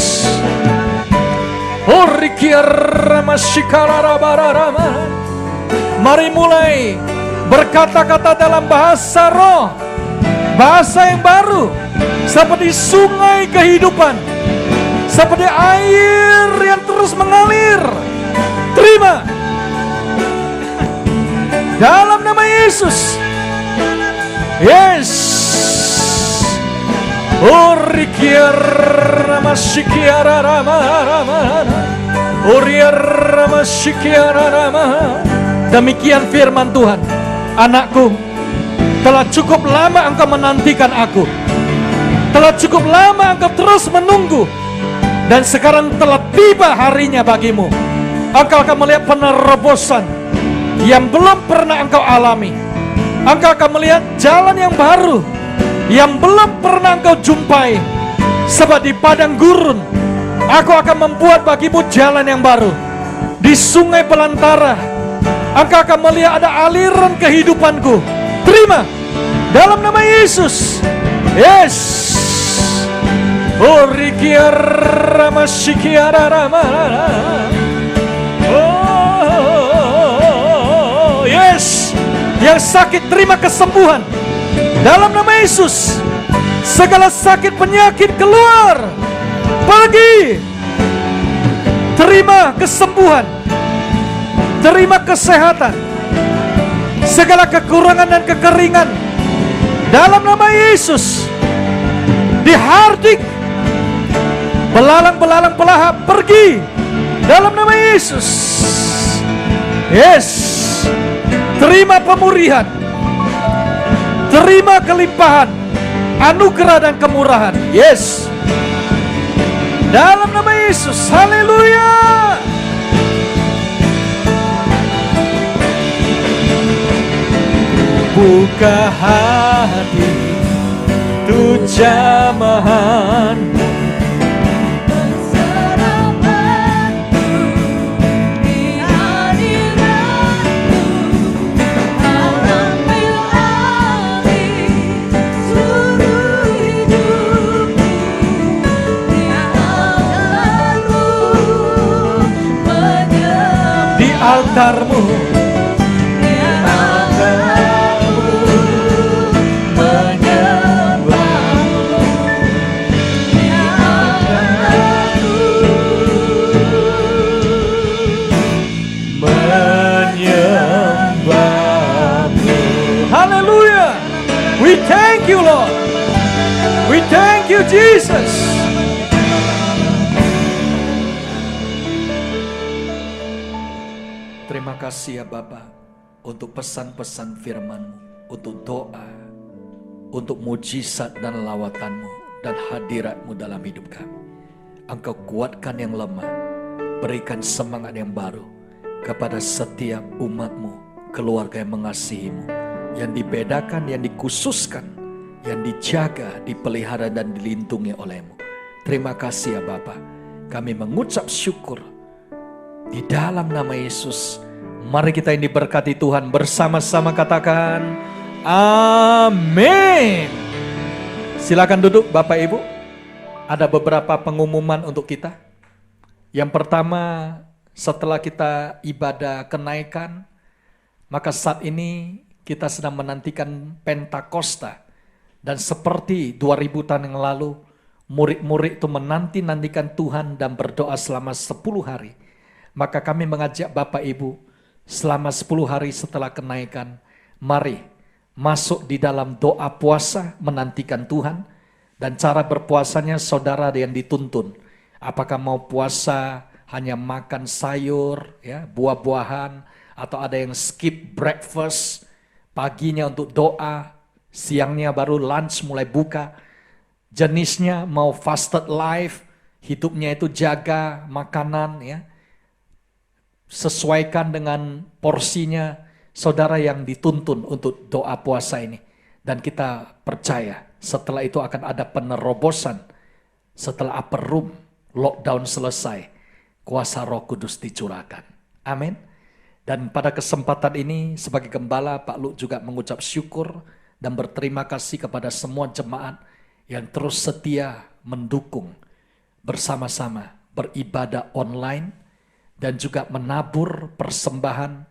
Mari mulai berkata-kata dalam bahasa roh, bahasa yang baru, seperti sungai kehidupan, seperti air yang terus mengalir. Terima dalam nama Yesus. Yes. Demikian firman Tuhan. Anakku, telah cukup lama engkau menantikan aku. Telah cukup lama engkau terus menunggu. Dan sekarang telah tiba harinya bagimu. Engkau akan melihat penerobosan yang belum pernah engkau alami. Engkau akan melihat jalan yang baru yang belum pernah engkau jumpai. Sebab di padang gurun aku akan membuat bagimu jalan yang baru. Di sungai belantara engkau akan melihat ada aliran kehidupanku. Terima dalam nama Yesus. Yes. Oh, yes. Yang sakit terima kesembuhan dalam nama Yesus. Segala sakit penyakit keluar, pergi. Terima kesembuhan, terima kesehatan. Segala kekurangan dan kekeringan dalam nama Yesus dihardik. Belalang-belalang pelahap pergi dalam nama Yesus. Yes. Terima pemulihan, terima kelimpahan, anugerah dan kemurahan. Yes. Dalam nama Yesus. Haleluya. Buka hati untuk jamahan. Altarmu, altarmu menyembahmu, altarmu menyembahmu. Haleluya. We thank you, Lord. We thank you, Jesus. Terima kasih ya Bapa untuk pesan-pesan firman-Mu, untuk doa, untuk mujizat dan lawatan-Mu dan hadirat-Mu dalam hidup kami. Engkau kuatkan yang lemah, berikan semangat yang baru kepada setiap umat-Mu, keluarga yang mengasihi-Mu, yang dibedakan, yang dikhususkan, yang dijaga, dipelihara dan dilindungi oleh-Mu. Terima kasih ya Bapa, kami mengucap syukur di dalam nama Yesus. Mari kita yang diberkati Tuhan bersama-sama katakan amin. Silakan duduk Bapak Ibu. Ada beberapa pengumuman untuk kita. Yang pertama, setelah kita ibadah kenaikan, maka saat ini kita sedang menantikan Pentakosta. Dan seperti 2000 tahun yang lalu, murid-murid itu menanti-nantikan Tuhan dan berdoa selama 10 hari. Maka kami mengajak Bapak Ibu, selama 10 hari setelah kenaikan, mari masuk di dalam doa puasa menantikan Tuhan. Dan cara berpuasanya saudara yang dituntun. Apakah mau puasa hanya makan sayur, ya, buah-buahan, atau ada yang skip breakfast, paginya untuk doa, siangnya baru lunch mulai buka. Jenisnya mau fasted life, hidupnya itu jaga makanan, ya. Sesuaikan dengan porsinya saudara yang dituntun untuk doa puasa ini. Dan kita percaya setelah itu akan ada penerobosan. Setelah upper room, lockdown selesai, kuasa Roh Kudus dicurahkan. Amin. Dan pada kesempatan ini sebagai gembala, Pak Luke juga mengucap syukur dan berterima kasih kepada semua jemaat yang terus setia mendukung bersama-sama beribadah online dan juga menabur persembahan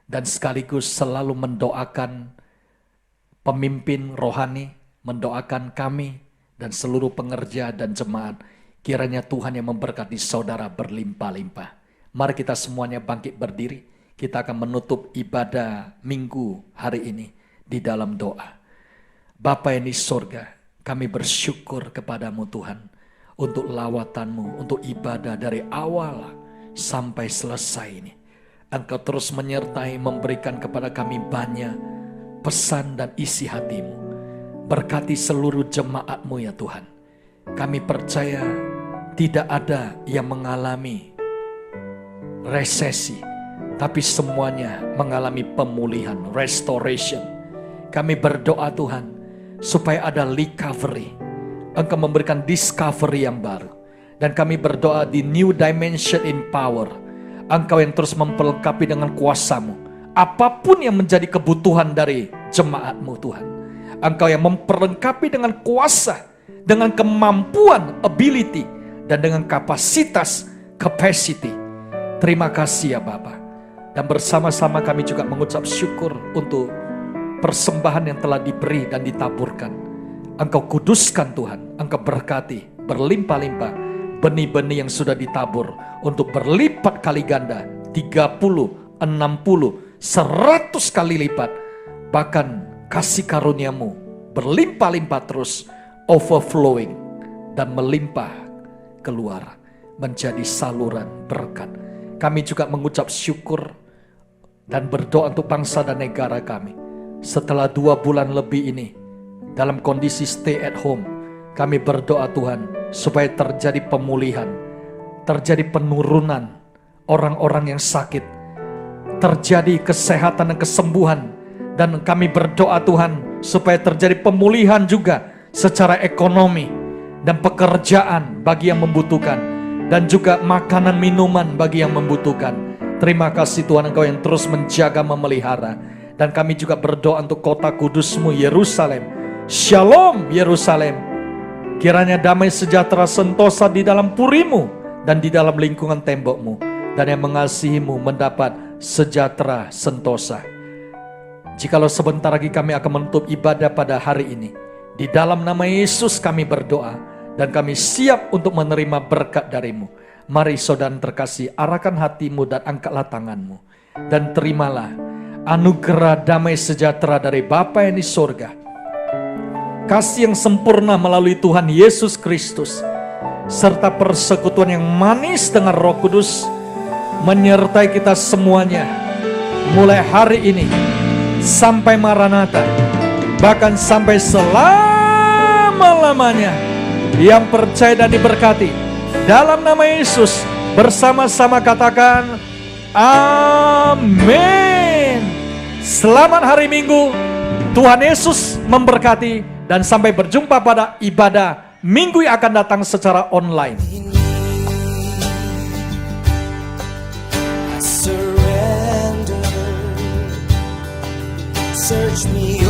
dan sekaligus selalu mendoakan pemimpin rohani, mendoakan kami dan seluruh pengerja dan jemaat. Kiranya Tuhan yang memberkati saudara berlimpah-limpah. Mari kita semuanya bangkit berdiri. Kita akan menutup ibadah minggu hari ini di dalam doa. Bapa yang di surga, kami bersyukur kepadamu Tuhan untuk lawatanmu, untuk ibadah dari awal sampai selesai ini. Engkau terus menyertai, memberikan kepada kami banyak pesan dan isi hatimu. Berkati seluruh jemaatmu ya Tuhan. Kami percaya tidak ada yang mengalami resesi, tapi semuanya mengalami pemulihan, restoration. Kami berdoa Tuhan, supaya ada recovery. Engkau memberikan discovery yang baru. Dan kami berdoa di new dimension in power. Engkau yang terus memperlengkapi dengan kuasa-Mu. Apapun yang menjadi kebutuhan dari jemaat-Mu Tuhan. Engkau yang memperlengkapi dengan kuasa, dengan kemampuan, ability, dan dengan kapasitas, capacity. Terima kasih ya Bapa. Dan bersama-sama kami juga mengucap syukur untuk persembahan yang telah diberi dan ditaburkan. Engkau kuduskan Tuhan, Engkau berkati berlimpah-limpah benih-benih yang sudah ditabur untuk berlipat kali ganda, 30, 60, 100 kali lipat. Bahkan kasih karuniamu berlimpah-limpah terus, overflowing dan melimpah keluar menjadi saluran berkat. Kami juga mengucap syukur dan berdoa untuk bangsa dan negara kami. Setelah 2 bulan lebih ini, dalam kondisi stay at home, kami berdoa Tuhan, supaya terjadi pemulihan, terjadi penurunan orang-orang yang sakit, terjadi kesehatan dan kesembuhan. Dan kami berdoa Tuhan, supaya terjadi pemulihan juga secara ekonomi dan pekerjaan bagi yang membutuhkan. Dan juga makanan minuman bagi yang membutuhkan. Terima kasih Tuhan, Engkau yang terus menjaga memelihara. Dan kami juga berdoa untuk kota kudus-Mu Yerusalem. Shalom Yerusalem. Kiranya damai sejahtera sentosa di dalam puri-Mu dan di dalam lingkungan tembok-Mu. Dan yang mengasihi-Mu mendapat sejahtera sentosa. Jikalau sebentar lagi kami akan menutup ibadah pada hari ini, di dalam nama Yesus kami berdoa. Dan kami siap untuk menerima berkat dari-Mu. Mari saudara terkasih, arahkan hatimu dan angkatlah tanganmu. Dan terimalah anugerah damai sejahtera dari Bapa yang di surga. Kasih yang sempurna melalui Tuhan Yesus Kristus. Serta persekutuan yang manis dengan Roh Kudus. Menyertai kita semuanya. Mulai hari ini sampai Maranatha. Bahkan sampai selama-lamanya. Yang percaya dan diberkati dalam nama Yesus, bersama-sama katakan amin. Selamat hari Minggu, Tuhan Yesus memberkati, dan sampai berjumpa pada ibadah minggu yang akan datang secara online. I surrender. Search me,